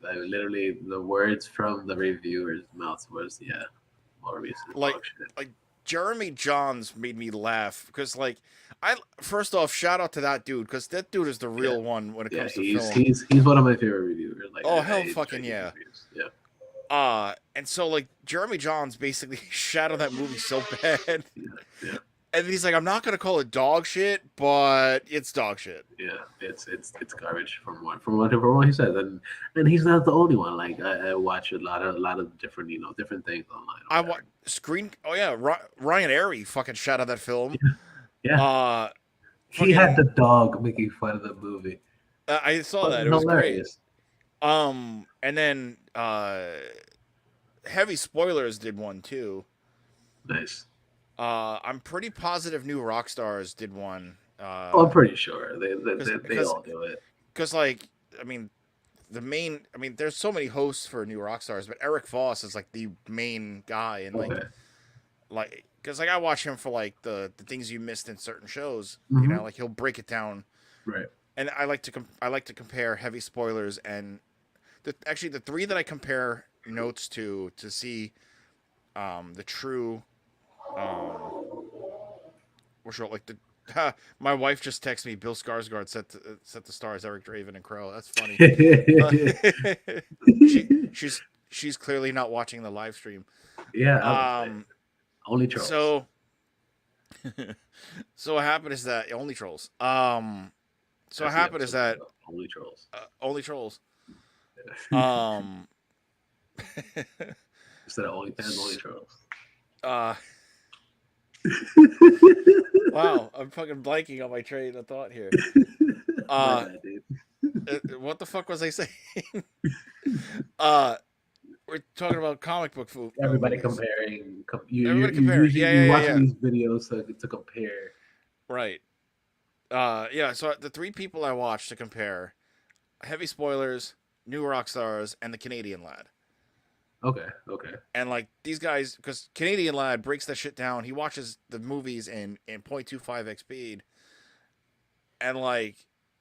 I literally the words from the reviewer's mouth was Morbius is Like, dog shit. like Jeremy Johns made me laugh because, like, I first off shout out to that dude because that dude is the Yeah. real one when it Yeah. comes to He's film. he's he's one of my favorite reviewers. Like Oh I hell, enjoy fucking his yeah. reviews. Yeah. And so like Jeremy Johns basically shadowed that movie so bad. Yeah. Yeah. And he's like, I'm not gonna call it dog shit, but it's dog shit. Yeah, it's garbage from what he says, and he's not the only one. Like I watch a lot of different different things online or I whatever. want screen. Oh yeah, Ryan Airy fucking shadowed that film. Yeah, Uh, he had Fucking. the dog making fun of the movie. I saw that. Fucking It was great. hilarious. And then Heavy Spoilers did one too. Nice. I'm pretty positive New Rockstars did one. Oh, I'm pretty sure they Because all do it. like I mean there's so many hosts for New Rockstars, but Eric Voss is like the main guy, and Okay. because like I watch him for like the things you missed in certain shows. Mhm. Like he'll break it down, Right. and I like to I like to compare Heavy Spoilers and actually the 3 that I compare notes to see the true what's like the my wife just texted me Bill Skarsgård set the stars Eric Draven and Crow. That's funny. She's clearly not watching the live stream. Yeah, obviously. Um Only trolls. so so what happened is that only trolls. So what That's the happened is that episode. Only trolls. only trolls. Um Instead of only fans, only trolls. Wow, I'm fucking blanking on my train of thought here. My bad, dude. What the fuck was I saying? uh, we're talking about comic book food. Everybody movies. comparing. Everybody comparing. You're watching these videos to compare. Right. Yeah. So the 3 people I watched to compare: Heavy Spoilers, New Rockstars, and the Canadian Lad. Okay. And like these guys, because Canadian Lad breaks that shit down. He watches the movies in 0.25x speed, and like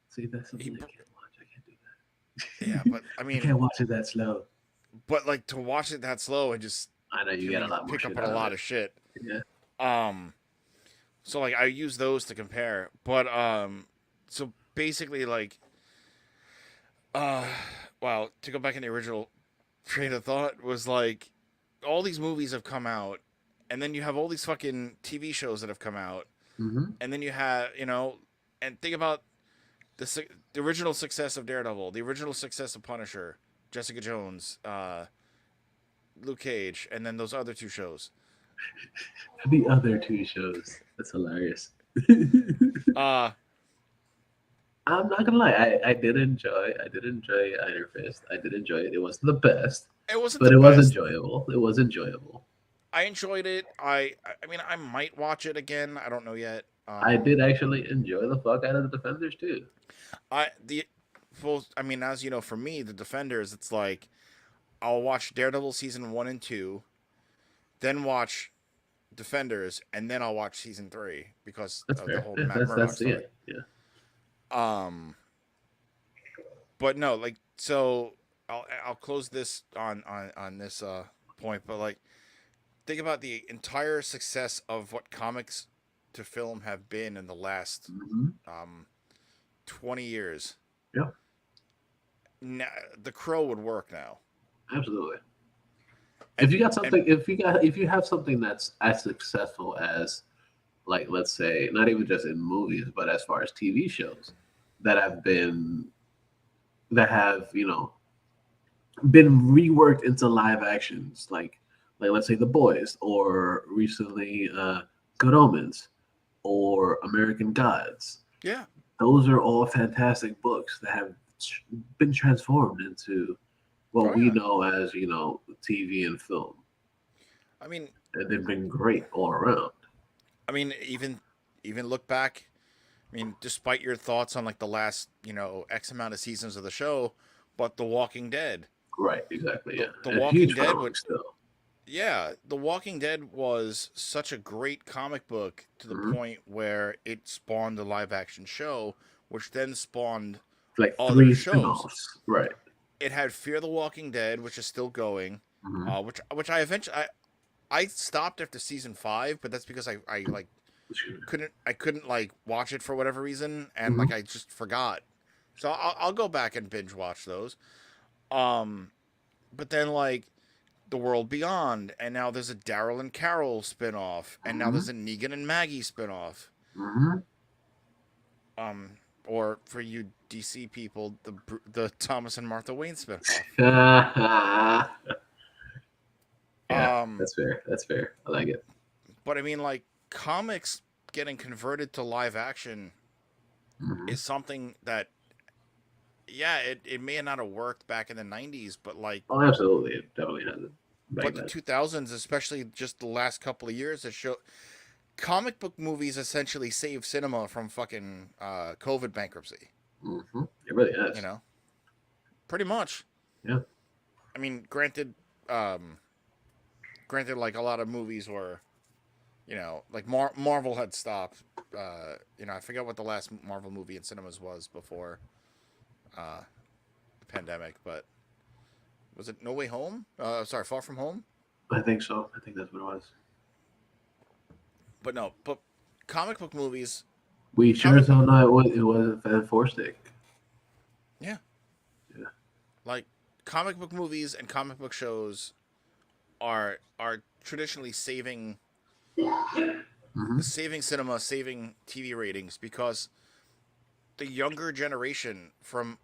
See, that's something I can't watch. I can't do that. yeah, but I mean, I can't watch it that slow. but like to watch it that slow and just I know you get a lot more pick shit up on a out lot of of shit. Yeah. So like I use those to compare, but so basically like well, to go back in the original train of thought was like all these movies have come out, and then you have all these fucking TV shows that have come out, Mm-hmm. and then you have and think about the original success of Daredevil, the original success of Punisher, Jessica Jones, Luke Cage, and then those other 2 shows. The other 2 shows. That's hilarious. I'm not gonna lie. I did enjoy Iron Fist. I did enjoy it. It wasn't the best. It wasn't but the it was best. enjoyable. It was enjoyable. I enjoyed it. I mean, I might watch it again. I don't know yet. I did actually enjoy the fuck out of the Defenders too. I the well, I mean, as you know, for me, the Defenders, it's like I'll watch Daredevil season 1 and 2, then watch Defenders, and then I'll watch season 3 because That's of the fair. whole Yeah, Matt Murdock that's story. it. Yeah. Um, but no, like so, I'll close this on this point. But like, think about the entire success of what comics to film have been in the last Hmm. um 20 years. Yeah. Now, the Crow would work now. Absolutely. And If you got and something, if you have something that's as successful as, like, let's say, not even just in movies, but as far as TV shows that have been reworked into live actions, like let's say The Boys, or recently Good Omens, or American Gods. yeah, Those are all fantastic books that have been transformed into what oh we yeah. know as TV and film, I mean, and they've been great all around. even look back. I mean, despite your thoughts on like the last X amount of seasons of the show, but The Walking Dead, Right, exactly. the Yeah, The and Walking huge Dead would following still. yeah, The Walking Dead was such a great comic book to the Hmm. point where it spawned a live action show, which then spawned Like other three shows. spin-offs. Right. It had Fear the Walking Dead, which is still going, Hmm. which I eventually I stopped after season 5, but that's because I like couldn't like watch it for whatever reason, and Hmm. like I just forgot. So I'll go back and binge watch those. Um, but then like The World Beyond, and now there's a Daryl and Carol spinoff, and now Hmm. there's a Negan and Maggie spinoff. Hmm. Um, or for you DC people, the Thomas and Martha Wayne spinoff. Yeah, Um, that's fair. That's fair. I like it. but I mean, like comics getting converted to live action Hmm. is something that, yeah, it may not have worked back in the '90s, but like, Oh, absolutely. It definitely has it back but the then. 2000s, especially just the last couple of years, that show comic book movies essentially saved cinema from fucking COVID bankruptcy. Hmm. It really You has. know, pretty much. Yeah. I mean, um, granted, like a lot of movies were, like Marvel had stopped. I forget what the last Marvel movie in cinemas was before uh, the pandemic, but was it No Way Home? Sorry, Far From Home. I think so. I think that's what it was. But no, but comic book movies, We sure comic as book, hell know it wasn't Fan Four Stick. yeah, Yeah. like comic book movies and comic book shows are traditionally Hmm. saving cinema, saving TV ratings because the younger generation from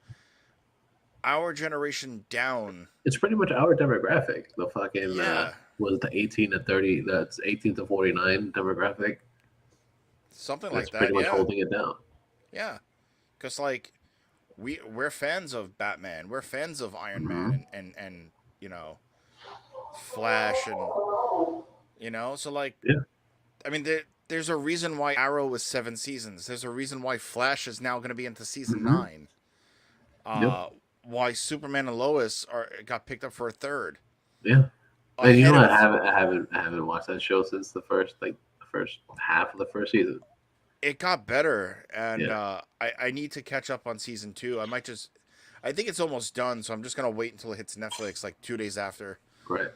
our generation down, It's pretty much our demographic. The fucking yeah, was the 18 to 30. That's 18 to 49 demographic. something That's like pretty that, much yeah, holding it down. yeah, because like we're fans of Batman, we're fans of Iron Man, Hmm. and Flash, and so like Yeah. I mean there's a reason why Arrow was 7 seasons. There's a reason why Flash is now going to be into season Hmm. 9. Yep. Why Superman and Lois got picked up for a third Yeah. And you know ahead what? of I haven't watched that show since the first half of the first season. it got better, and Yeah. I need to catch up on season 2. I think it's almost done, so I'm just gonna wait until it hits Netflix like 2 days after. Right.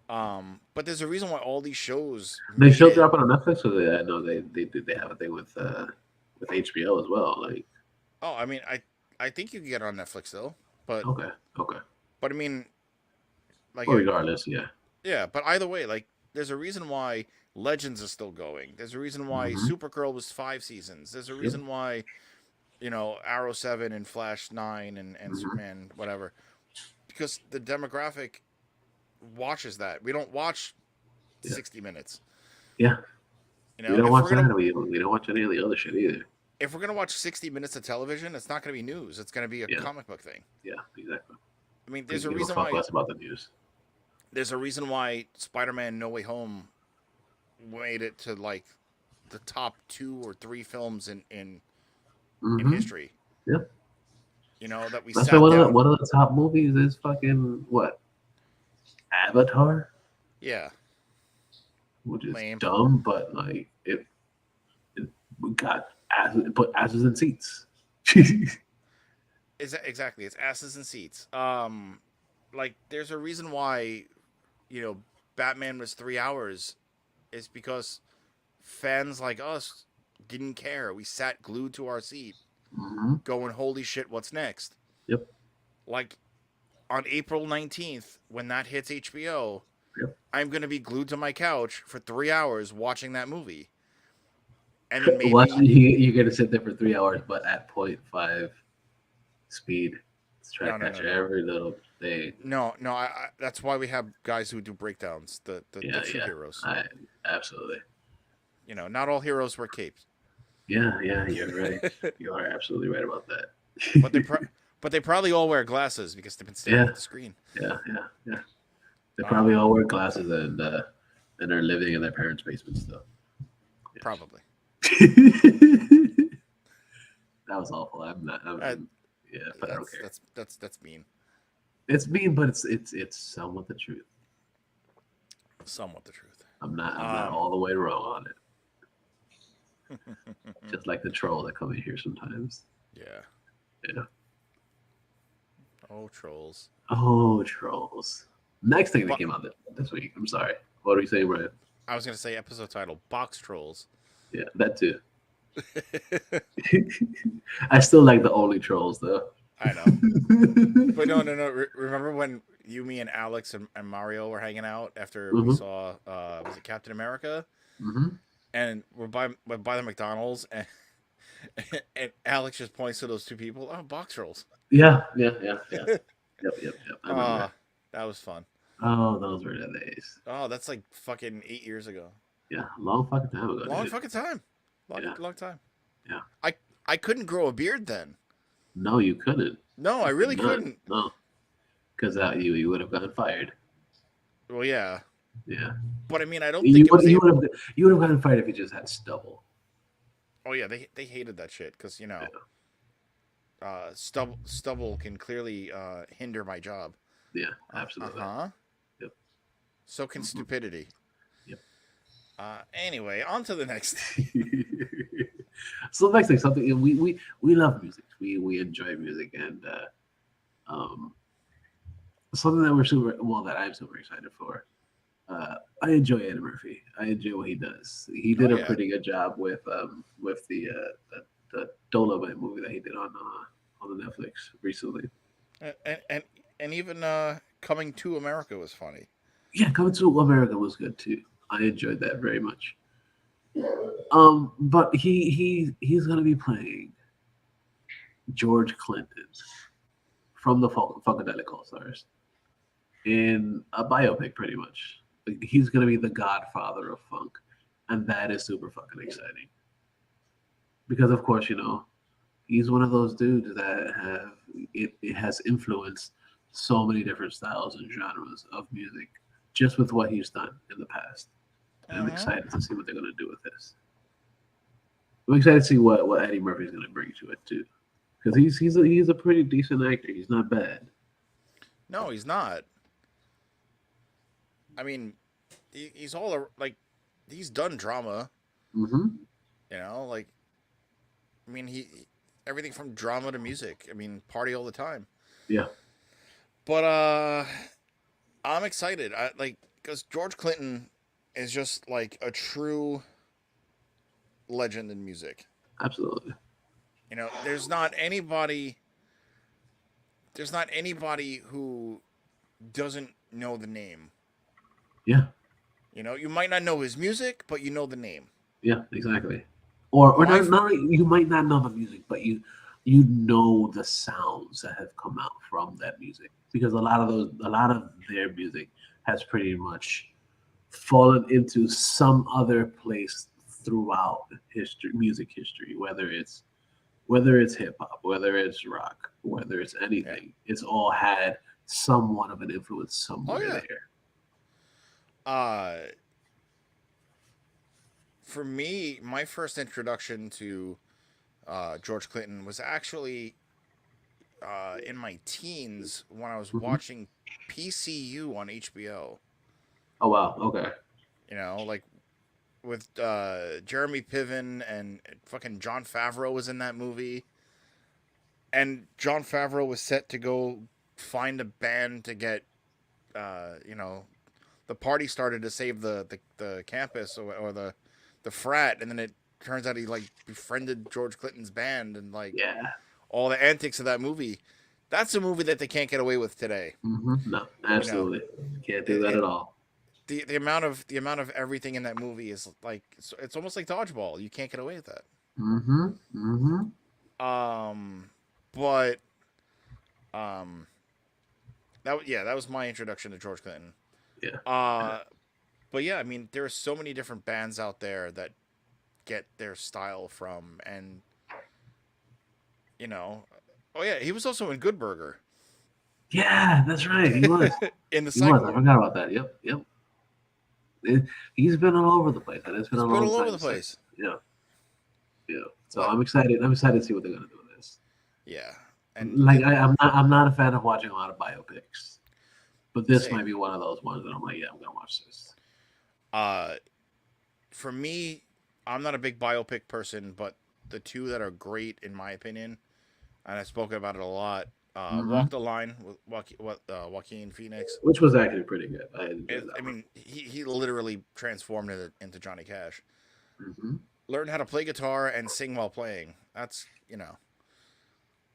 But there's a reason why all these shows They made still it. drop it on Netflix, so I know they have a thing with HBO as well. Like, Oh, I mean, I think you can get it on Netflix though, but okay, okay. I mean, like, Well, regardless, yeah. yeah, but either way, like, there's a reason why Legends is still going. There's a reason why Hmm. Supergirl was 5 seasons. There's a Yep. reason why, Arrow 7 and Flash 9 and Hmm. Superman whatever, because the demographic watches that. We don't watch Yeah. 60 minutes. Yeah. We don't If we're watch gonna that. We don't watch any of the other shit either. watch 60 minutes of television, it's not gonna be news. It's gonna be a Yeah. comic book thing. Yeah. Exactly. I mean, We there's a give a reason fuck why. less about the news. There's a reason why Spider-Man: No Way Home made it to like the top 2 or 3 films in Mm-hmm. history. Yep. That we That's why sat down. one of the top movies is fucking what? Avatar, Yeah, which is lame. dumb, but like it got put asses in seats. Exactly. It's asses and seats. Like there's a reason why you know Batman was 3 hours. Is because fans like us didn't care. We sat glued to our seat, Mm-hmm. going, "Holy shit, what's next?" Yep. Like on April 19th, when that hits HBO, Yep. I'm gonna be glued to my couch for 3 hours watching that movie, and then Watch maybe you're gonna sit there for 3 hours, but at .5 speed. Let's try to no, no, catch no, no. every little thing. No, no. That's why we have guys who do breakdowns. The Yeah, true yeah. heroes. I absolutely. Not all heroes wear capes, Yeah, yeah, you're right. You are absolutely right about but they that. but they probably all wear glasses because they've been staring Yeah, at the screen. yeah, yeah, yeah. They probably all Um, wear glasses and are living in their parents' basement still. Probably. Yeah. That was awful. I'm not. Uh, Yeah, but I don't care. that's mean. It's mean, but it's somewhat the truth. Somewhat the truth. I'm not all the way wrong on it. Um, Just like the troll that come in here sometimes. yeah. Yeah. Oh, trolls. Oh, trolls. Next thing that But came out this week. I'm sorry. What are you saying, Brian? I was gonna say episode title: Box Trolls. Yeah, that too. I still like the only trolls though. I know, but no, no, no. Remember when you, me, and Alex and Mario were hanging out after we Hmm. saw was it Captain America? Hmm. And we're by the McDonald's, and and Alex just points to those 2 people. Oh, box trolls. Yeah, yeah, yeah, yeah. Yep, yep, yep. I remember. Ah, that was fun. Oh, those were the days. Oh, that's like fucking 8 years ago. Yeah, long fucking time ago, Long dude. fucking time. Long Yeah, long time. yeah. I I couldn't grow a beard then. No, you couldn't. No, I You could really not. couldn't. No, because you would have gotten fired. Well, yeah, Yeah, but I mean, I don't think it was. you would have gotten fired if you just had stubble. Oh yeah, they hated that shit because Yeah, stubble can clearly hinder my job. yeah, Uh absolutely. huh. Yep. So can Mhm. stupidity. Yep. Anyway, on to the next. So next thing, something we love music. We enjoy music, and um, something that we're super well that I'm super excited for. I enjoy Eddie Murphy. I enjoy what he does. He Oh did a yeah, pretty good job with the Dolomite movie that he did on the Netflix recently. and and, and even coming to America was funny. Yeah, Coming to America was good too. I enjoyed that very much. But he's gonna be playing George Clinton from the Funkadelic All Stars in a biopic, pretty much. Like, he's gonna be the godfather of funk, and that is super fucking exciting. Because of course, he's one of those dudes that it has influenced so many different styles and genres of music just with what he's done in the past. And I'm Mm-hmm. excited to see what they're gonna do with this. I'm excited to see what Eddie Murphy's gonna bring to it too. Because he's a pretty decent actor. He's not bad. No, he's not. I mean, he's like he's done drama. Hmm. Like I mean he everything from drama to music. I mean, party all the time. Yeah. But I'm excited. I like because George Clinton is just like a true legend in music. Absolutely. There's not anybody who doesn't know the name. Yeah. You might not know his music, but you know the name. Yeah. Exactly. Or My not you might not know the music, but you know the sounds that have come out from that music because a lot of their music has pretty much fallen into some other place throughout history, music history, whether it's hip hop, whether it's rock, whether it's Yeah. anything. It's all had somewhat of an influence Oh somewhere yeah. there. Uh, for me, my first introduction to George Clinton was actually in my teens when I was Hmm. watching PCU on HBO. Oh wow. Okay. You know, like with Jeremy Piven and fucking John Favreau was in that movie, and John Favreau was set to go find a band to get, you know, the party started to save the campus or the frat, and then it turns out he like befriended George Clinton's band and like Yeah. all the antics of that movie. That's a movie that they can't get away with today. No, You know, absolutely. Can't do it, that it at all. the amount of everything in that movie is like it's almost like dodgeball. You can't get away with that. Mm-hmm. Mm-hmm. Um, but that was my introduction to George Clinton. Yeah. Uh, but yeah, I mean, there are so many different bands out there that get their style from, and you know, oh yeah, he was also in Good Burger Yeah, that's right. He was. in the He psych was. I ward. forgot about that. Yep. Yep. He's been all over the place, and it's been He's a been long all over time the since. place. Yeah. Yeah. So But I'm excited. I'm excited to see what they're gonna do with this. yeah, and Like I'm not a fan of watching a lot of biopics, but this same. might be one of those ones that I'm like, yeah, I'm gonna watch this. Uh, for me, I'm not a big biopic person, but the two that are great in my opinion, and I've spoken about it a lot. Hmm. Walk the Line with Joaquin Phoenix. Which was actually pretty good. I enjoyed I that one. mean, he literally transformed into Johnny Cash. Hmm. Learned how to play guitar and sing while playing. That's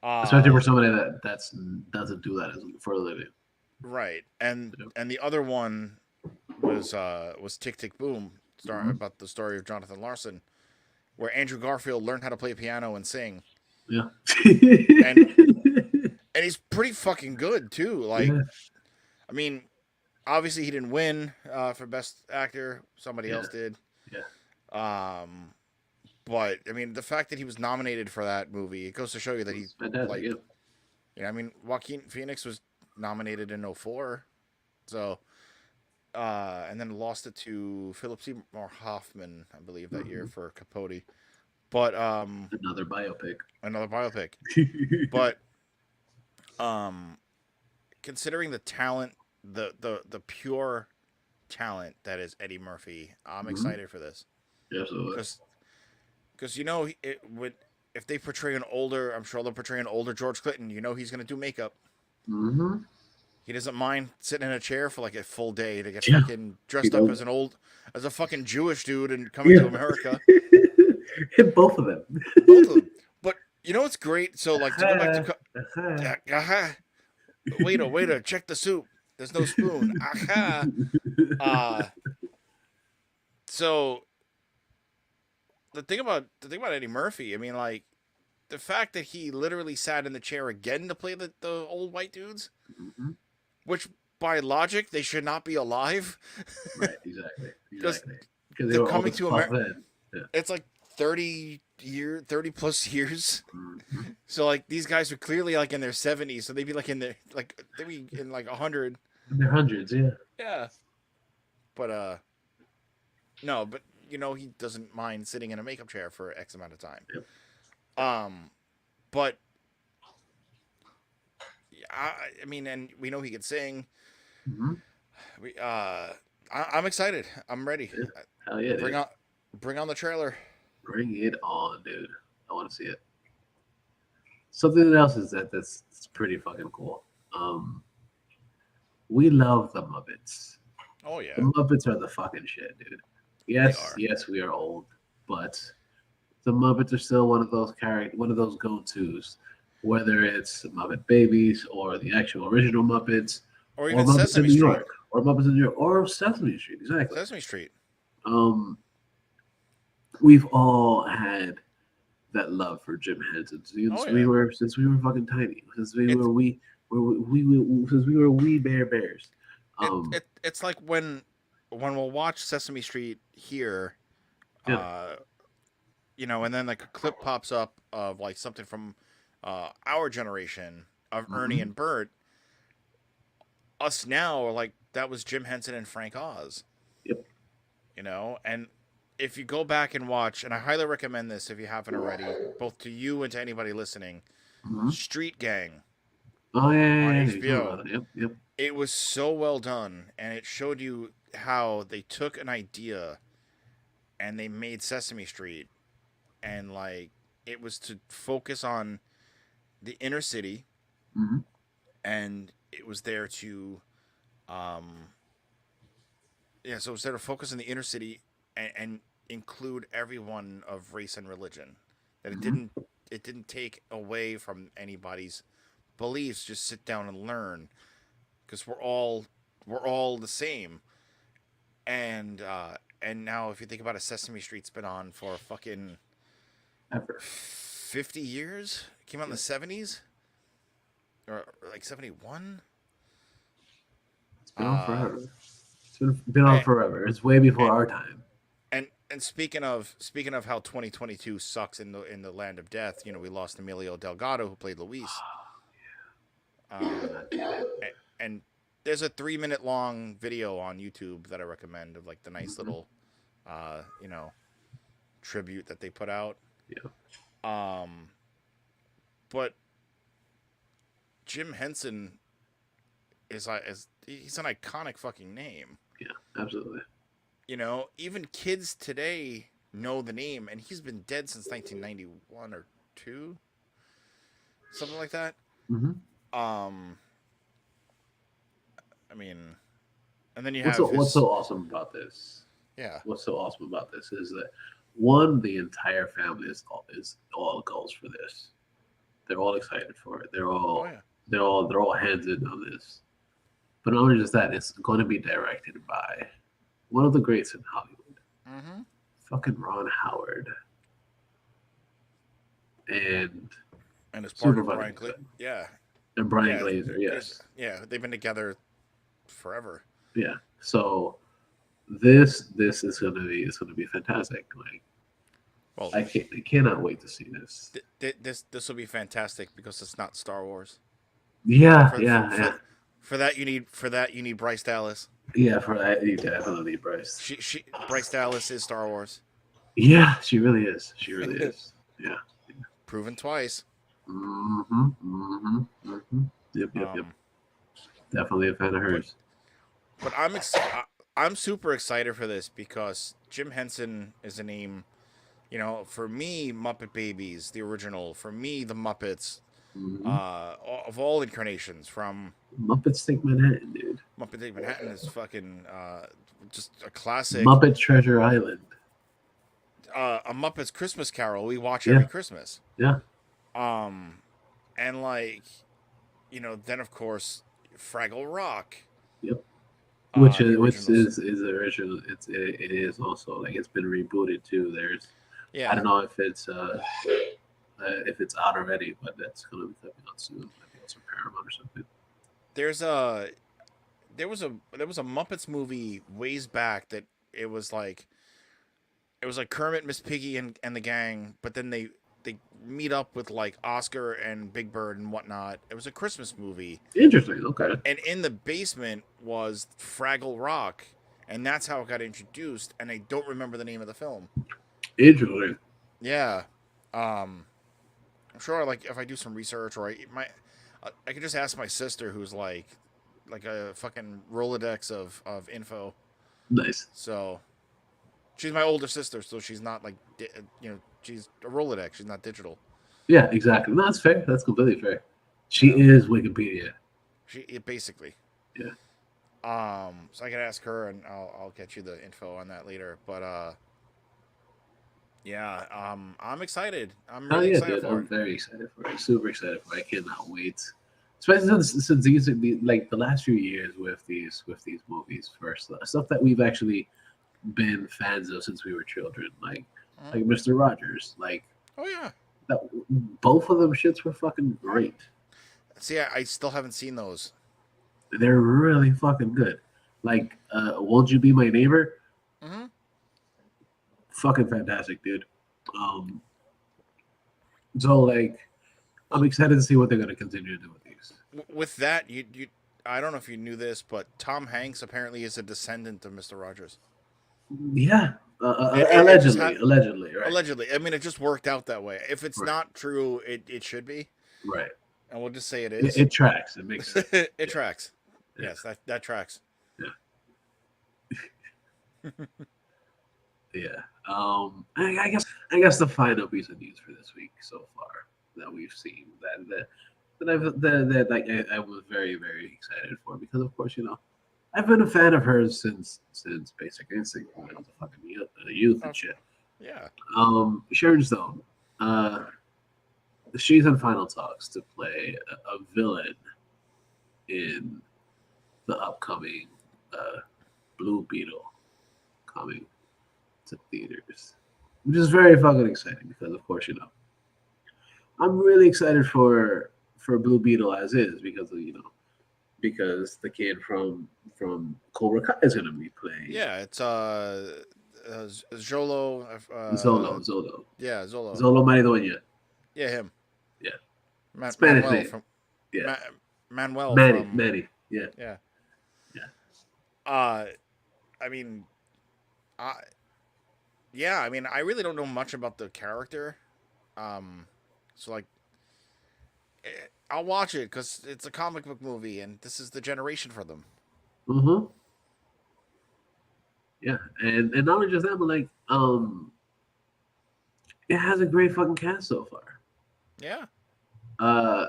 Especially for uh somebody that's doesn't do that as for a living. right. Yep. And the other one was Tick Tick Boom, Hmm. about the story of Jonathan Larson, where Andrew Garfield learned how to play piano and sing, Yeah. and he's pretty fucking good too. Like, Yeah. I mean, obviously he didn't win for best actor. Somebody Yeah. else did. Yeah. Um, but I mean, the fact that he was nominated for that movie, it goes to show you that he It's fantastic. Yeah. like, I mean, Joaquin Phoenix was nominated in '04, so and then lost it to Philip Seymour Hoffman, I believe, that year Hmm. for Capote. But Another biopic. another biopic. But um, considering the talent, the pure talent that is Eddie Murphy, I'm Hmm. excited for this Absolutely. because it would if they portray an older, I'm sure they'll portray an older George Clinton. You know he's gonna do makeup. Hmm. He doesn't mind sitting in a chair for like a full day to get Yeah. fucking He dressed up does. as a fucking Jewish dude and coming to Yeah. America. Hit both of them. Both of them. But you know what's great? So like to go back to Aha. Aha. aha, waiter, check the soup. There's no spoon. Aha. Uh so the thing about Eddie Murphy, I mean, like the fact that he literally sat in the chair again to play the old white dudes, Mhm. which by logic they should not be alive, Right. Exactly. because Exactly. Because they they're were old coming as to fuck America. then. Yeah. It's like 30 plus years. Mhm. So like these guys are clearly like in their 70s, so they'd be like in their like they'd be in like 100. In their hundreds. Yeah. Yeah. But no, but he doesn't mind sitting in a makeup chair for X amount of time. Yep. Um but I mean, and we know he could sing. Hmm. We I'm excited. I'm ready. Yeah. Hell yeah, Bring dude. on bring on the trailer. Bring it on, dude. I want to see it. Something else is that's pretty fucking cool. Um, we love the Muppets. Oh The yeah, Muppets are the fucking shit, dude. they Yes, are. yes, we are old, but the Muppets are still one of those go-tos. Whether it's Muppet Babies or the actual original Muppets, Or or even Muppets in Sesame New Street. York, or Muppets in New York, or Sesame Street, exactly. Sesame Street. Um, we've all had that love for Jim Henson Oh since yeah. we were fucking tiny, It's since we were wee bears. it's like when we'll watch Sesame Street here, Yeah. uh, and then like a clip pops up of like something from our generation of Ernie Hmm. and Bert. Us now are like that was Jim Henson and Frank Oz. Yep. You know, and if you go back and watch, and I highly recommend this if you haven't already, both to you and to anybody listening, Mm-hmm. Street Gang Oh yeah, on yeah, yeah. You're talking HBO. about it. Yep, yep. It was so well done, and it showed you how they took an idea and they made Sesame Street, and like it was to focus on the inner city, Mm-hmm. and it was there to, um, yeah, so it was there to focus on the inner city and include everyone of race and religion. That Mm-hmm. it didn't take away from anybody's beliefs. Just sit down and learn, because we're all the same. And now if you think about it, Sesame Street's been on for fucking Ever. 50 years. It came out in the Yep. 70s or like 71. It's been on Uh, forever. It's been on and, forever. It's way before our time. and speaking of how 2022 sucks in the land of death, you know, we lost Emilio Delgado who played Luis. Um, God damn it. and there's a 3 minute long video on YouTube that I recommend of like the nice Mm-hmm. little, you know, tribute that they put out. Yeah. Um, but Jim Henson is he's an iconic fucking name. Yeah. Absolutely. You know, even kids today know the name, and he's been dead since 1991 or two, something like that. Mm-hmm. Um, I mean, and then you What's have so, what's his so awesome about this? yeah. What's so awesome about this is that one, the entire family is all goes for this. They're all excited for it. Oh yeah. They're all hands in on this. But not only just that, it's going to be directed by one of the greats in Hollywood, Mm-hmm. fucking Ron Howard, and And his super partner fucking Brian good. Yeah, And Brian yeah, Glazer, yes, yeah. They've been together forever. yeah. So this is gonna be fantastic. Like Well, I cannot wait to see this. this will be fantastic because it's not Star Wars. Yeah, For for yeah, for, yeah, for that you need Bryce Dallas. yeah. For that, you definitely Bryce. She Bryce Dallas is Star Wars, Yeah, she really is. She really is. Yeah. proven twice. Mm-hmm. Mm-hmm. Mm-hmm. Yep. Yep. Yep. Um, Definitely a fan of but hers. I'm super excited for this because Jim Henson is a name. You know, for me, Muppet Babies, the original. For me, the Muppets, Mm-hmm. of all incarnations, from Muppets Take Manhattan, dude. Muppet Take Manhattan is fucking just a classic. Muppet Treasure Island. A Muppets Christmas Carol we watch every Yeah. Christmas. Yeah. Um, and like, you know, then of course Fraggle Rock. Yep. Which The is original. It is also like it's been rebooted too. There's I yeah. don't know if it's out already, but that's gonna be coming out soon. I think it's on Paramount or something. There's there was a Muppets movie ways back that it was like Kermit, Miss Piggy, and the gang, but then they meet up with like Oscar and Big Bird and whatnot. It was a Christmas movie, Interesting. Okay. and in the basement was Fraggle Rock, and that's how it got introduced. And I don't remember the name of the film. Interesting. Yeah, I'm sure like if I do some research or I could just ask my sister who's like a fucking Rolodex of info. Nice. So she's my older sister, so she's not like you know, she's a Rolodex. She's not digital. Yeah, exactly. No, that's fair. That's completely fair. She You know, is Wikipedia. basically. Yeah. So I can ask her, and I'll get you the info on that later. But yeah. I'm excited. I'm Oh really yeah, excited dude. for I'm it. very excited for it. Super excited for it. I cannot wait. Especially since these are like the last few years with these movies first stuff that we've actually been fans of since we were children, Mhm. like Mr. Rogers, like Oh yeah. that. Both of them shits were fucking great. See, I still haven't seen those. They're really fucking good. Like, Won't You Be My Neighbor? Hmm. Fucking fantastic, dude. Um, so like, I'm excited to see what they're gonna continue to do with these. With that, I don't know if you knew this, but Tom Hanks apparently is a descendant of Mr. Rogers. Yeah, It just had allegedly, right, allegedly. I mean, it just worked out that way. If it's right, not true, it should be, right. and we'll just say it It, is. it tracks. It makes sense. It Yeah, tracks. yeah, Yes, that tracks. yeah, yeah. I guess the final piece of news for this week so far that we've seen that like I was very very excited for because of course I've been a fan of hers since Basic Instinct when I was a fucking youth Oh, and shit. yeah. Sharon Stone, uh, she's in final talks to play a villain in the upcoming Blue Beetle coming to theaters, which is very fucking exciting because, of course, I'm really excited for Blue Beetle as is because of because the kid from Cobra Kai is gonna be playing Yeah, it's Zolo. Zolo Yeah, Zolo. Zolo Maridoña. Yeah, him. Yeah, Spanish Manuel name. from Yeah, Ma- Manuel Manny, from Manny. Yeah, yeah. yeah. Uh, I mean, I yeah. I mean, I really don't know much about the character. Um, so like, I'll watch it because it's a comic book movie, and this is the generation for them. Mm-hmm. Yeah, and not only just that, but like it has a great fucking cast so far. Yeah. Uh,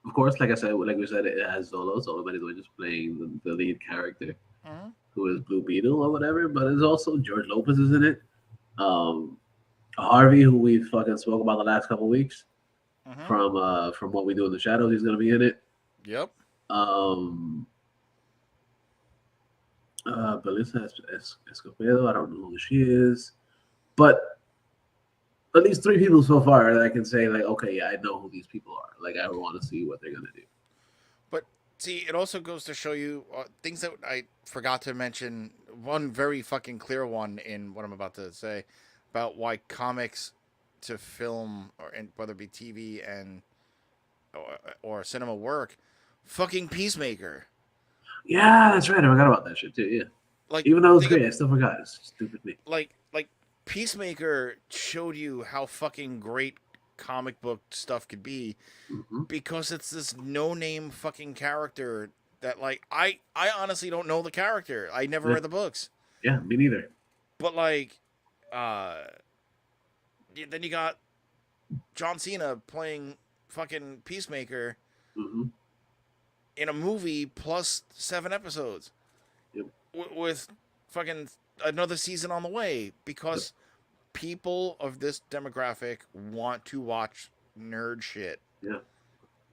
of course, like I said, like we said, it has Zolo Maridoña just playing the lead character, Hmm. who is Blue Beetle or whatever. But it's also George Lopez is in it. Um, Harvey, who we fucking spoke about the last couple weeks Hmm. from What We Do in the Shadows, he's gonna be in it. Yep. Um, Belisa Escobedo, I don't know who she is, but at least three people so far that I can say like, okay, yeah, I know who these people are. Like, I want to see what they're gonna do. But see, it also goes to show you things that I forgot to mention. One very fucking clear one in what I'm about to say about why comics to film or whether it be TV and or cinema work, fucking Peacemaker. Yeah, that's right. I forgot about that shit too. Yeah, Like even though it was think of great, I still forgot. It's stupid me. like Peacemaker showed you how fucking great comic book stuff could be Hmm. because it's this no name fucking character that like I honestly don't know the character. I never Yeah, read the books. yeah, me neither. But like uh then you got John Cena playing fucking Peacemaker Hmm. in a movie plus 7 episodes Yep, with fucking another season on the way yep, because people of this demographic want to watch nerd shit. yeah,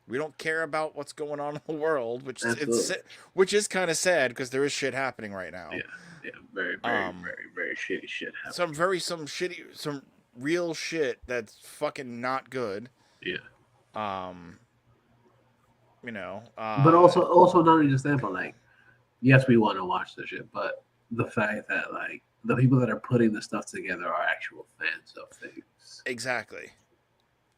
We don't care about what's going on in the world, absolutely. which is kind of sad because there is shit happening right now. Yeah, yeah, very, very, Um, very, very shitty shit some happening. some real shit that's fucking not good. Yeah, Um, you know, but also not only just that, but like, yes, we want to watch the shit, but the fact that like the people that are putting the stuff together are actual fans of things. exactly.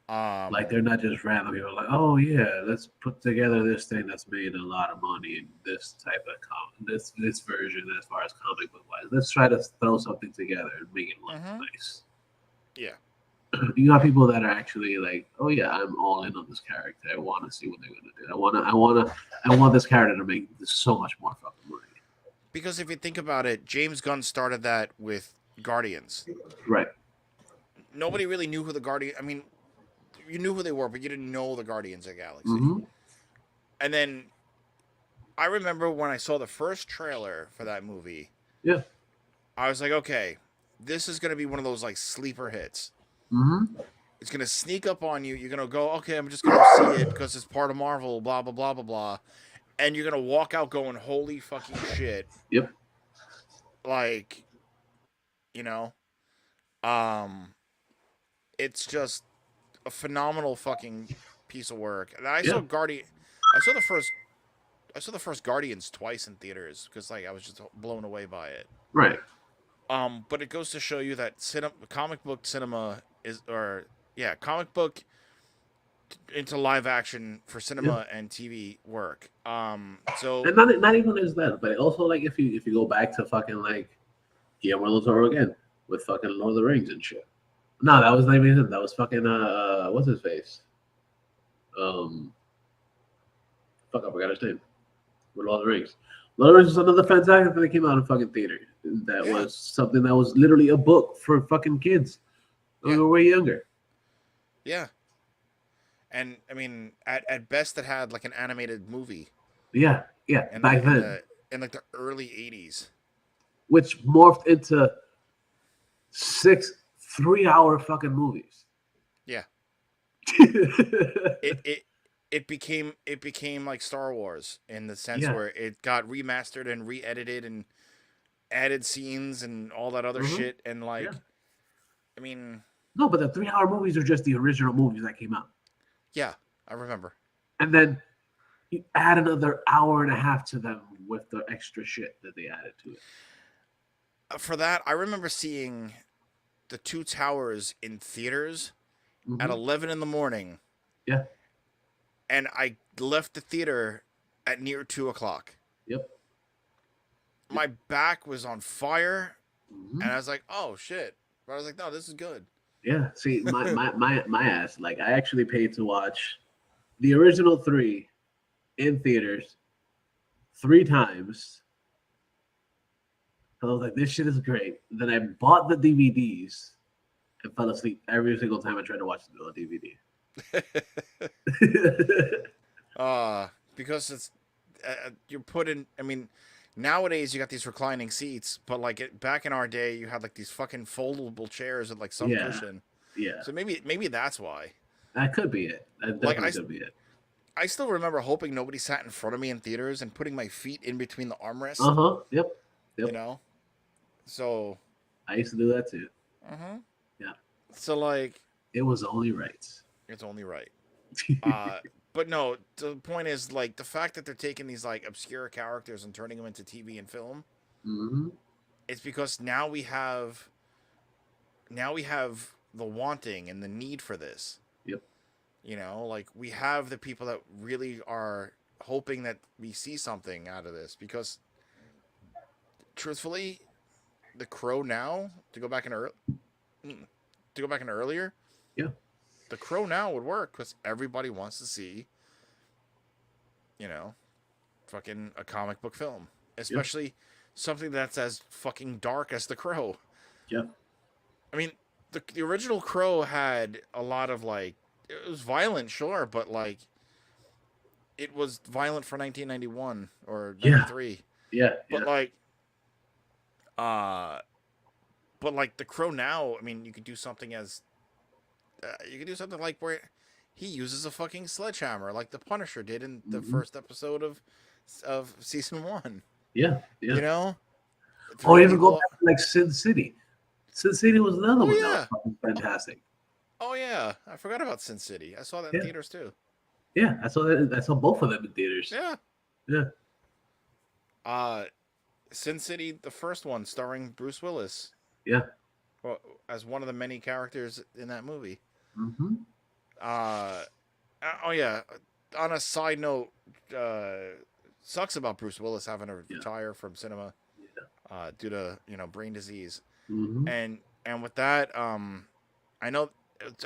Like Um, they're not just random people. Like, oh yeah, let's put together this thing that's made a lot of money in this type of this version as far as comic book wise. Let's try to throw something together and make it look mhm. nice. Yeah, You got people that are actually like, oh yeah, I'm all in on this character. I want to see what they're gonna do. I want this character to make so much more fucking money. because if you think about it, James Gunn started that with Guardians. Right. Nobody really knew who the Guardian. I mean, you knew who they were, but you didn't know the Guardians of the Galaxy. Mm-hmm. And then I remember when I saw the first trailer for that movie, Yeah. I was like, okay, this is gonna be one of those like sleeper hits. Mm-hmm. It's gonna sneak up on you. You're gonna go, okay, I'm just gonna go see it because it's part of Marvel. Blah blah blah blah blah. And you're gonna walk out going, holy fucking shit! Yep. Like, you know, um, it's just a phenomenal fucking piece of work. And I Yeah. saw Guardian. I saw the first. I saw the first Guardians twice in theaters because like I was just blown away by it. Right. But it goes to show you that comic book cinema is, or yeah, comic book into live action for cinema and TV work. So And not even as that, but also like if you go back to fucking like Guillermo del Toro again with fucking Lord of the Rings and shit. No, that was not even him. That was fucking what's his face? Um, fuck, I forgot his name. With Lord of the Rings. Lord of the Rings was another fantastic thing that came out in fucking theater. That was something that was literally a book for fucking kids. They were way younger. Yeah. And I mean, at best, it had like an animated movie. Yeah, back then. In like the early 80s. Which morphed into 6 3-hour fucking movies. Yeah. it became like Star Wars in the sense where it got remastered and re-edited and added scenes and all that other shit. And like, I mean, no, but the 3-hour movies are just the original movies that came out. Yeah, I remember. And then you add another hour and a half to them with the extra shit that they added to it. For that, I remember seeing The Two Towers in theaters at 11 in the morning. Yeah. And I left the theater at near 2 o'clock. Yep. My back was on fire. And I was like, oh, shit. But I was like, no, this is good. Yeah. See, my ass, like, I actually paid to watch the original 3 in theaters 3 times. I was like, this shit is great. Then I bought the DVDs and fell asleep every single time I tried to watch it on DVD. Because it's you're put in. I mean, nowadays you got these reclining seats, but like back in our day, you had like these fucking foldable chairs with like some cushion. Yeah. So maybe that's why. That could be it. That definitely could be it. I still remember hoping nobody sat in front of me in theaters and putting my feet in between the armrests. Yep. You know. So. I used to do that too. Yeah. So like. It was only right. It's only right. But no, the point is like the fact that they're taking these like obscure characters and turning them into TV and film. It's because now we have the wanting and the need for this. Yep. You know, like we have the people that really are hoping that we see something out of this because truthfully, The Crow now to go back in earlier. Yeah. The Crow now would work because everybody wants to see, you know, fucking a comic book film, especially something that's as fucking dark as The Crow. Yeah. I mean, the original Crow had a lot of like, it was violent, sure, but like, it was violent for 1991 or 93. Yeah. But like The Crow now, I mean, you could do something as. You could do something like where he uses a fucking sledgehammer, like the Punisher did in the first episode of season 1. Yeah. You know. Or even go back to like Sin City. Sin City was another one that was fucking fantastic. Oh yeah, I forgot about Sin City. I saw that in theaters too. Yeah, I saw both of them in theaters. Yeah. Sin City, the first one, starring Bruce Willis. Yeah. Well, as one of the many characters in that movie. Oh yeah. On a side note, sucks about Bruce Willis having to retire from cinema due to brain disease. And with that, I know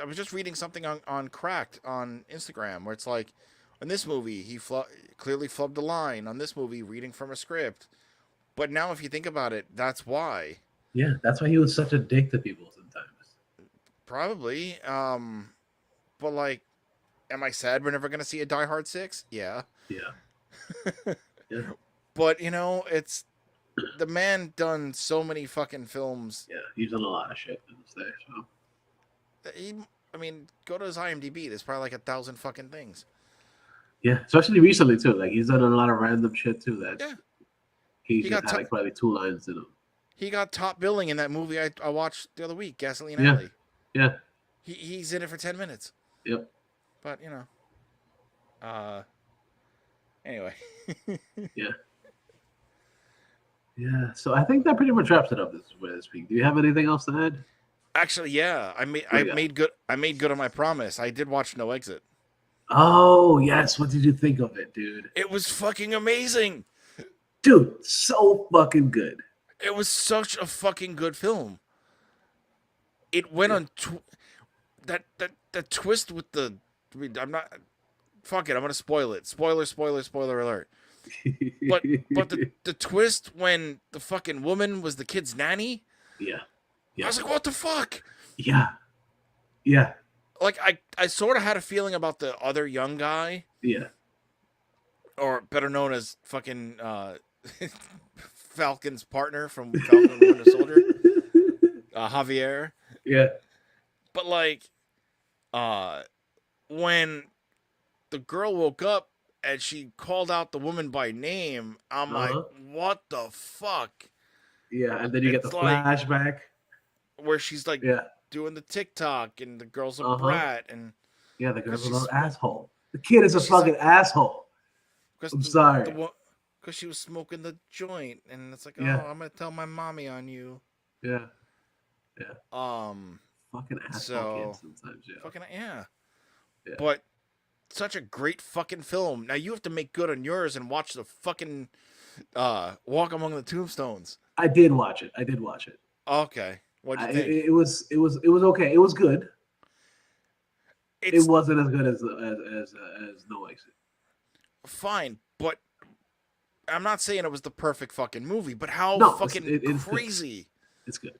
I was just reading something on Cracked on Instagram where it's like, in this movie he clearly flubbed a line. On this movie, reading from a script. But now, if you think about it, that's why. Yeah, that's why he was such a dick to people sometimes. Probably. But like, am I sad we're never gonna see a Die Hard 6? Yeah. Yeah. But it's the man done so many fucking films. Yeah, he's done a lot of shit in this day. So. I mean, go to his IMDb. There's probably like 1,000 fucking things. Yeah, especially recently too. Like he's done a lot of random shit too. That he just had like probably 2 lines in him. He got top billing in that movie I watched the other week, Gasoline Alley. Yeah. He's in it for 10 minutes. Yep. But anyway. Yeah. Yeah. So I think that pretty much wraps it up this week. Do you have anything else to add? Actually, yeah. I made good on my promise. I did watch No Exit. Oh yes, what did you think of it, dude? It was fucking amazing. Dude, so fucking good. It was such a fucking good film. It went Yeah. on that twist with the. I mean, I'm not. Fuck it. I'm gonna spoil it. Spoiler alert. But the twist when the fucking woman was the kid's nanny. Yeah. I Yeah. was like, what the fuck? Yeah. Yeah. Like I sort of had a feeling about the other young guy, Yeah. or better known as fucking Falcon's partner from Falcon and the Winter Soldier, Javier. Yeah. But like, when the girl woke up and she called out the woman by name, I'm like, Uh-huh. what the fuck? Yeah. And then you get the It's like flashback. where she's like Yeah. doing the TikTok and the girl's a Uh-huh. brat and Yeah, the girl's a she's little asshole. The kid is a she's like fucking asshole. because I'm sorry. because she was smoking the joint and it's like, oh, Yeah. I'm gonna tell my mommy on you. Yeah. Yeah. Um, Fucking asshole so kids sometimes, yeah. fucking yeah. Yeah. But such a great fucking film. Now you have to make good on yours and watch the fucking Walk Among the Tombstones. I did watch it. I did watch it. Okay, what'd you think? It was okay. It was good. It It's wasn't as good as No Exit. fine, but I'm not saying it was the perfect fucking movie. But how No, fucking it's good. crazy! It's good.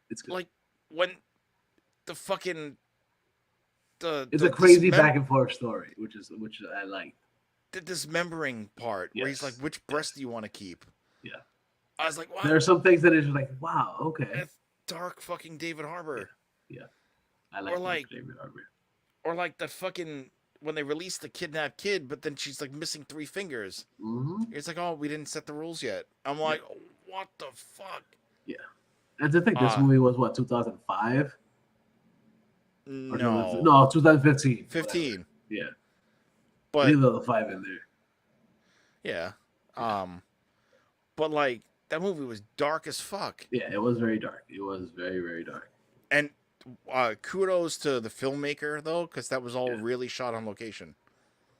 It's good. Like when the fucking It's the a crazy back and forth story, which I like. the dismembering part where he's Yes. like, which breast do you want to keep? Yeah. I was like, what? There are some things that is like, wow, okay. It's dark fucking David Harbour. Yeah. I like Or like David Harbour. or like the fucking when they released the kidnapped kid, but then she's like missing 3 fingers. Mm-hmm. It's like, oh, we didn't set the rules yet. I'm like, what the fuck? Yeah. And to think this movie was what, 2005? No, 2015. 15. Whatever. Yeah. But Leave the 5 in there. yeah, but like that movie was dark as fuck. Yeah, it was very dark. It was very, very dark. And kudos to the filmmaker though, because that was all really shot on location.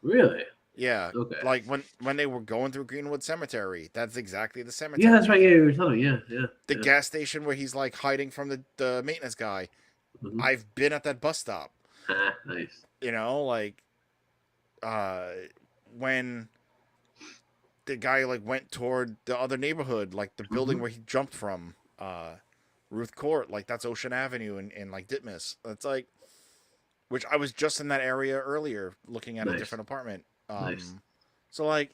Really? Yeah. Okay. Like when they were going through Greenwood Cemetery, that's exactly the cemetery. Yeah, that's right. Yeah, you were telling me. Yeah. The gas station where he's like hiding from the maintenance guy. Mm-hmm. I've been at that bus stop. Nice. You know, like when the guy like went toward the other neighborhood, like the building where he jumped from, Ruth Court, like that's Ocean Avenue in like Ditmas. That's like, which I was just in that area earlier looking at a different apartment. Nice. So like,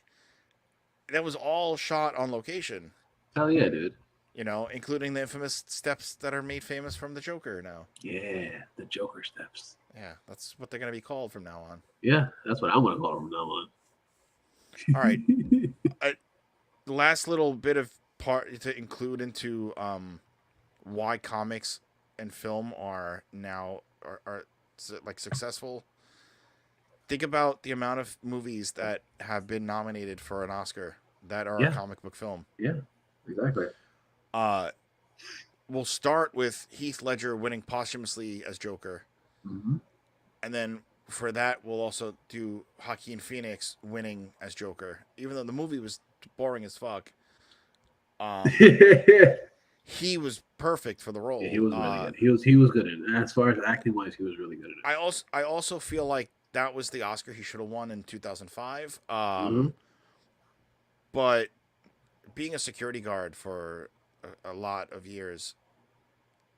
that was all shot on location. Hell yeah, dude. You know, including the infamous steps that are made famous from the Joker now. Yeah, the Joker steps. Yeah, that's what they're gonna be called from now on. Yeah, that's what I'm gonna call them from now on. All right. The last little bit of part to include into why comics and film are now are like successful. Think about the amount of movies that have been nominated for an Oscar that are a comic book film. Yeah, exactly. We'll start with Heath Ledger winning posthumously as Joker. Mm-hmm. And then for that, we'll also do Joaquin Phoenix winning as Joker. Even though the movie was boring as fuck, he was perfect for the role. Yeah, he was really good. He was good in it. As far as acting wise, he was really good at it. I also feel like that was the Oscar he should have won in 2005. But being a security guard for a lot of years,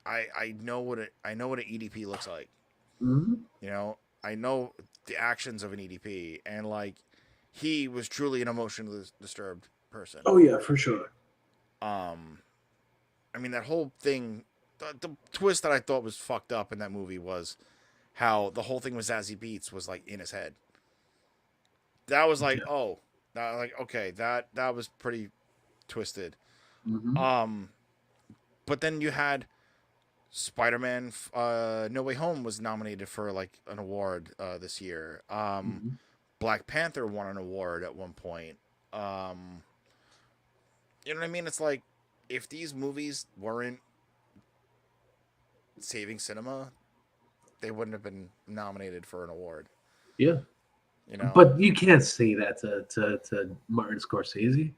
I know what an EDP looks like. Mm-hmm. You know, I know the actions of an EDP, and like he was truly an emotionally disturbed person. Oh yeah, for sure. I mean that whole thing, the twist that I thought was fucked up in that movie was how the whole thing with Zazie Beetz was like in his head. That was like, okay, that was pretty twisted. Mm-hmm. But then you had Spider-Man No Way Home was nominated for like an award this year. Black Panther won an award at one point. You know what I mean? It's like if these movies weren't saving cinema, they wouldn't have been nominated for an award. Yeah. You know, But you can't say that to Martin Scorsese.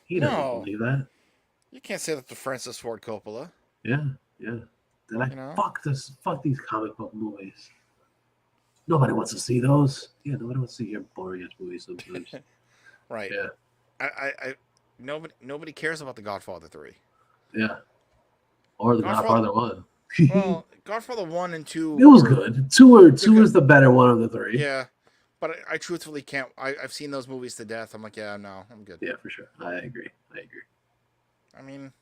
He doesn't no, believe that. you can't say that to Francis Ford Coppola. Yeah, yeah. They're like, You know, fuck this, fuck these comic book movies. Nobody wants to see those. Yeah, nobody wants to see your boring ass movies sometimes. right? Yeah, I nobody cares about the Godfather 3. yeah. Or The Godfather, Godfather One. It well, Godfather 1 and 2 was were good. Two they're is the better one of the three. yeah, but I truthfully can't. I've seen those movies to death. I'm like, yeah, no, I'm good. Yeah, for sure. I agree. I agree. I mean,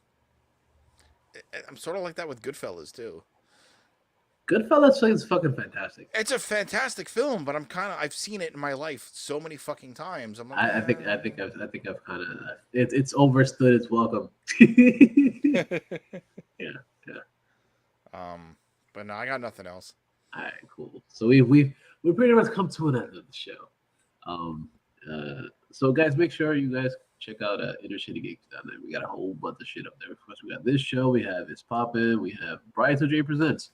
I'm sort of like that with Goodfellas too. Goodfellas is fucking fantastic. It's a fantastic film, but I've seen it in my life so many fucking times. I'm like, I think I've kind of it's overstood its welcome. Yeah, yeah. um, but no, I got nothing else. All right, cool. So we pretty much come to an end of the show. Um, so guys, make sure you guys check out InnerCityGeeks down there. We got a whole bunch of shit up there. Of course, we got this show. We have It's Poppin'. We have Brian J Presents.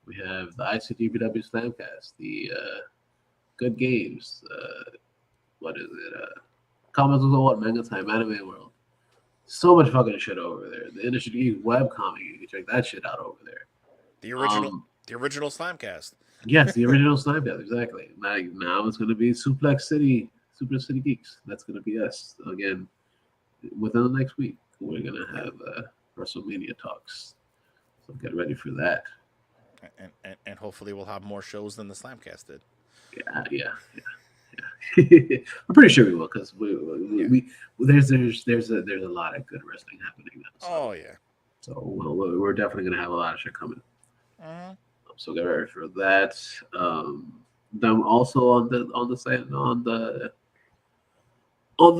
We have the ICGPW Slamcast. The Good Games. What is it? Comments on what Manga Time Anime World. So much fucking shit over there. The InnerCityGeeks webcomic. You can check that shit out over there. The original, the original Slamcast. Yes, the original Snipers, exactly. Now it's going to be Suplex City, Super City Geeks. That's going to be us again within the next week. We're going to have WrestleMania talks, so get ready for that. And hopefully we'll have more shows than the Slamcast did. Yeah. I'm pretty sure we will because Yeah. there's a lot of good wrestling happening now. Oh yeah. So we're definitely going to have a lot of shit coming. Uh-huh. So get ready for that. Then also on the site on the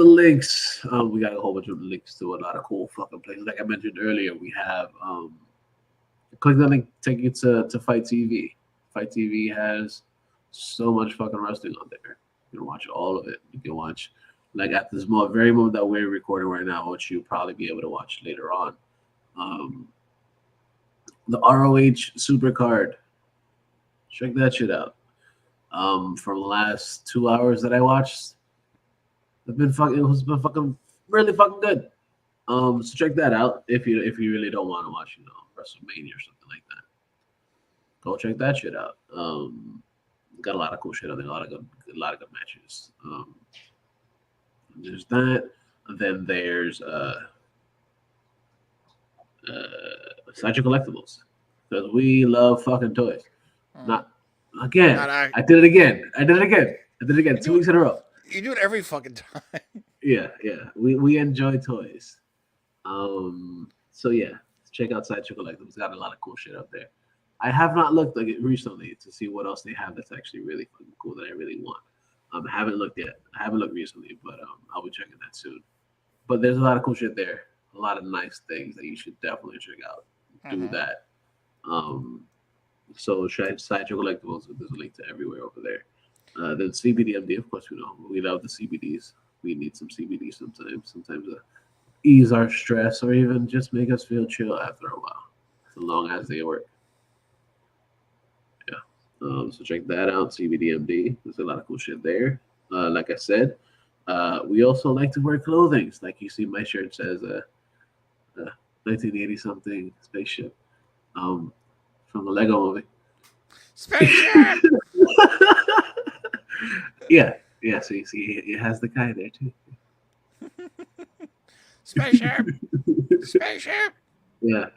links, we got a whole bunch of links to a lot of cool fucking places. Like I mentioned earlier, we have click the link, take you to Fight TV. Fight TV has so much fucking wrestling on there. You can watch all of it. You can watch like at this very moment that we're recording right now, which you'll probably be able to watch later on. The ROH Supercard. Check that shit out. From the last 2 hours that I watched, it's been fucking really fucking good. So check that out if you really don't want to watch, WrestleMania or something like that. Go check that shit out. Got a lot of cool shit on there, a lot of good matches. There's that. And then there's Saget Collectibles because we love fucking toys. Not again. Not I. I did it again. 2 weeks in a row. You do it every fucking time. Yeah. We enjoy toys. So yeah, check out Sideshow Collectibles. Got a lot of cool shit up there. I have not looked like it recently to see what else they have that's actually really fucking cool that I really want. I haven't looked yet. I haven't looked recently, but I'll be checking that soon. But there's a lot of cool shit there. A lot of nice things that you should definitely check out. Do that. So Sideshow Collectibles, there's a link to everywhere over there. Then CBDMD, of course, we love the CBDs. We need some CBD sometimes. Sometimes to ease our stress or even just make us feel chill after a while, as long as they work. Yeah. So check that out, CBDMD. There's a lot of cool shit there. Like I said, we also like to wear clothing. Like you see, my shirt says 1980 something spaceship from the Lego movie. Spaceship. Yeah. So you see, it has the guy there too. Spaceship. Yeah.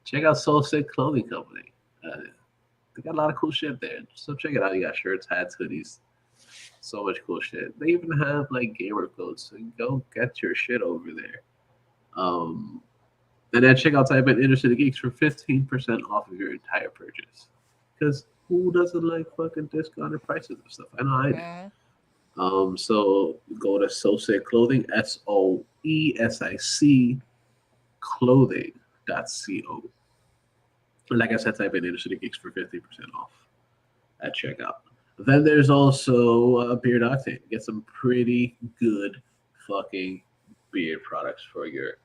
Check out Soul Sick Clothing Company. They got a lot of cool shit there. So check it out. You got shirts, hats, hoodies, so much cool shit. They even have like gamer codes, so you go get your shit over there. And then check out type in InnerCityGeeks for 15% off of your entire purchase. Because who doesn't like fucking discounted prices and stuff? I know I do. So go to Soulsick Clothing, SOESIC clothing.co. And like I said, type in InnerCityGeeks for 15% off at checkout. Then there's also Beard Octane. Get some pretty good fucking beard products for your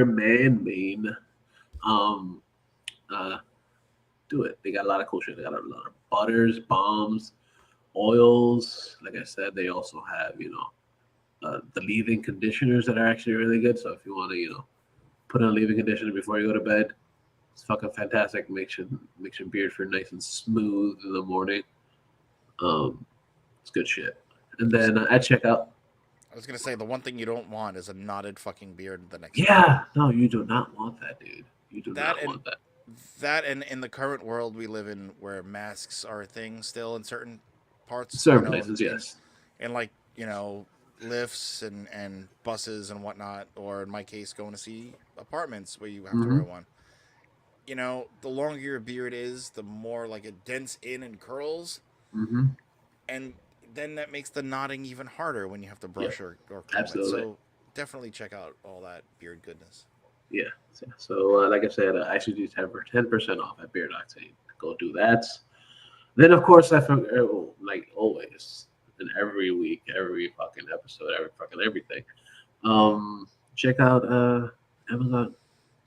man main. do it. They got a lot of cool shit. They got a lot of butters, balms, oils. Like I said, they also have the leave-in conditioners that are actually really good. So if you want to put on a leave-in conditioner before you go to bed, it's fucking fantastic. Makes your beard feel nice and smooth in the morning. It's good shit. And then I check out. I was gonna say the one thing you don't want is a knotted fucking beard the next day. Yeah, no, you do not want that, dude. You do That not and want that. that and in the current world we live in, where masks are a thing still in certain parts, Certain places, yes. in like lifts and buses and whatnot, or in my case, going to see apartments where you have to Mm-hmm. wear one. The longer your beard is, the more like it dents in and curls, Mm-hmm. and then that makes the knotting even harder when you have to Yep. brush or comb it. Absolutely. So definitely check out all that beard goodness. Yeah. So, like I said, I should use 10% off at Beard Octane. Go do that. Then, of course, like always, in every week, every fucking episode, every fucking everything. Check out Amazon.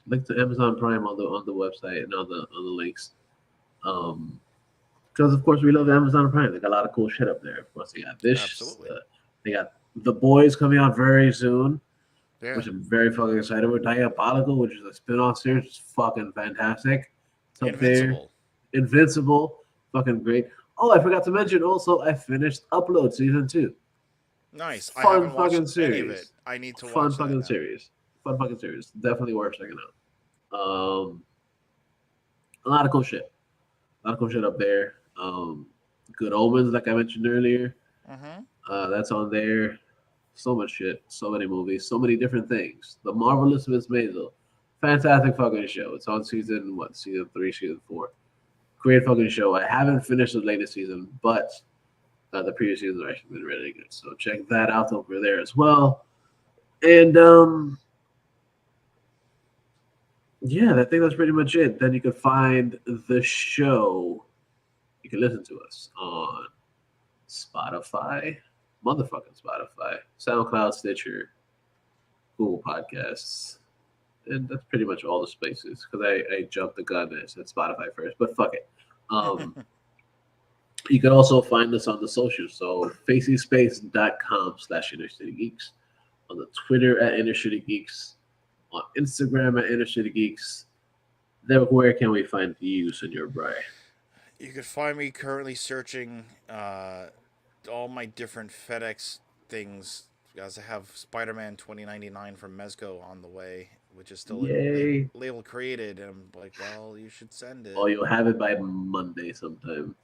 Link to Amazon Prime on the website and on the links. Because of course we love Amazon Prime. They got a lot of cool shit up there. Of course, they got this. Absolutely. They got The Boys coming out very soon, Yeah. which I'm very fucking excited with. Diabolical, which is a spin-off series, it's fucking fantastic. It's up there. Invincible. Invincible, fucking great. Oh, I forgot to mention also, I finished Upload season 2. Nice. I Fun haven't watched fucking any of it. series. I need to Fun watch that fucking now. series. Fun fucking series. Definitely worth checking out. A lot of cool shit. A lot of cool shit up there. Good Omens, like I mentioned earlier. Mm-hmm. That's on there. So much shit. So many movies. So many different things. The Marvelous Miss Maisel. Fantastic fucking show. It's on season 3, season 4. Great fucking show. I haven't finished the latest season, but the previous seasons have actually been really good. So check that out over there as well. And yeah, I think that's pretty much it. Then you can find the show. You can listen to us on Spotify, motherfucking Spotify, SoundCloud, Stitcher, Google Podcasts, and that's pretty much all the spaces because I jumped the gun and said Spotify first, but fuck it. You can also find us on the socials. So facyspace.com/InnerCityGeeks, on the Twitter at InnerCityGeeks, on Instagram at InnerCityGeeks. Then where can we find you, Senor Bry? You could find me currently searching all my different FedEx things, because I have Spider-Man 2099 from Mezco on the way, which is still Yay. label created, and I'm like, well, you should send it. Oh, you'll have it by Monday sometime.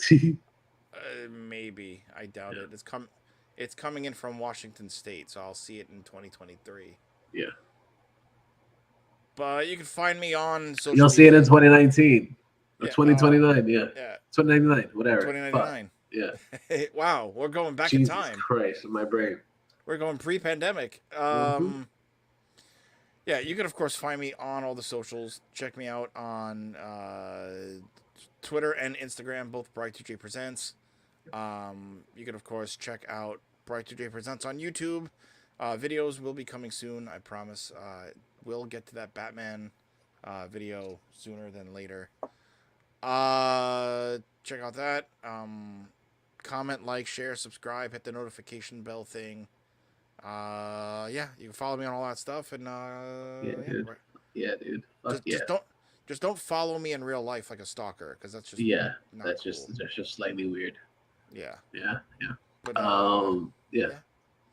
Maybe. I doubt it. It's coming in from Washington State, so I'll see it in 2023. Yeah. But you can find me on social You'll see it in 2019. Or Yeah, 2029, yeah. Yeah. 2099, whatever. 2099. Yeah. Wow, we're going back Jesus in time. Christ, in my brain. We're going pre-pandemic. Yeah, you can of course find me on all the socials. Check me out on Twitter and Instagram, both Bright2J Presents. You can of course check out Bright2J Presents on YouTube. Videos will be coming soon, I promise. We'll get to that Batman video sooner than later. Check out that. Comment, like, share, subscribe, hit the notification bell thing. Yeah, you can follow me on all that stuff, and Yeah, dude. Just don't follow me in real life like a stalker, because that's just not cool. just slightly weird. Yeah. But yeah.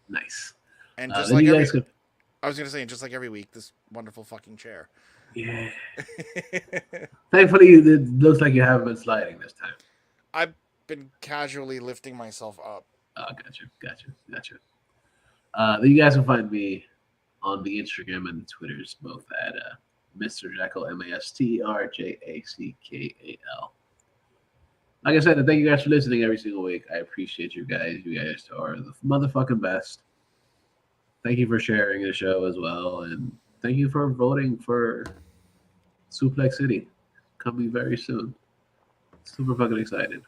Nice. And just like I was gonna say, just like every week, this wonderful fucking chair. Yeah. Thankfully, it looks like you haven't been sliding this time. I've been casually lifting myself up. Oh, gotcha. Then you guys can find me on the Instagram and the Twitters, both at Mr. Jackal, MasterJackal. Like I said, thank you guys for listening every single week. I appreciate you guys. You guys are the motherfucking best. Thank you for sharing the show as well, and thank you for voting for Suplex City coming very soon. Super fucking excited.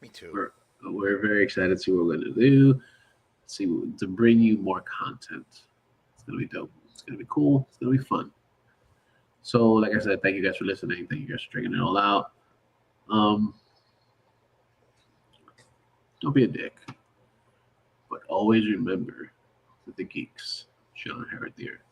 Me too. We're very excited to see what we're going to do. To bring you more content. It's going to be dope. It's going to be cool. It's going to be fun. So, like I said, thank you guys for listening. Thank you guys for checking it all out. Um, don't be a dick, but always remember that the geeks shall inherit the earth.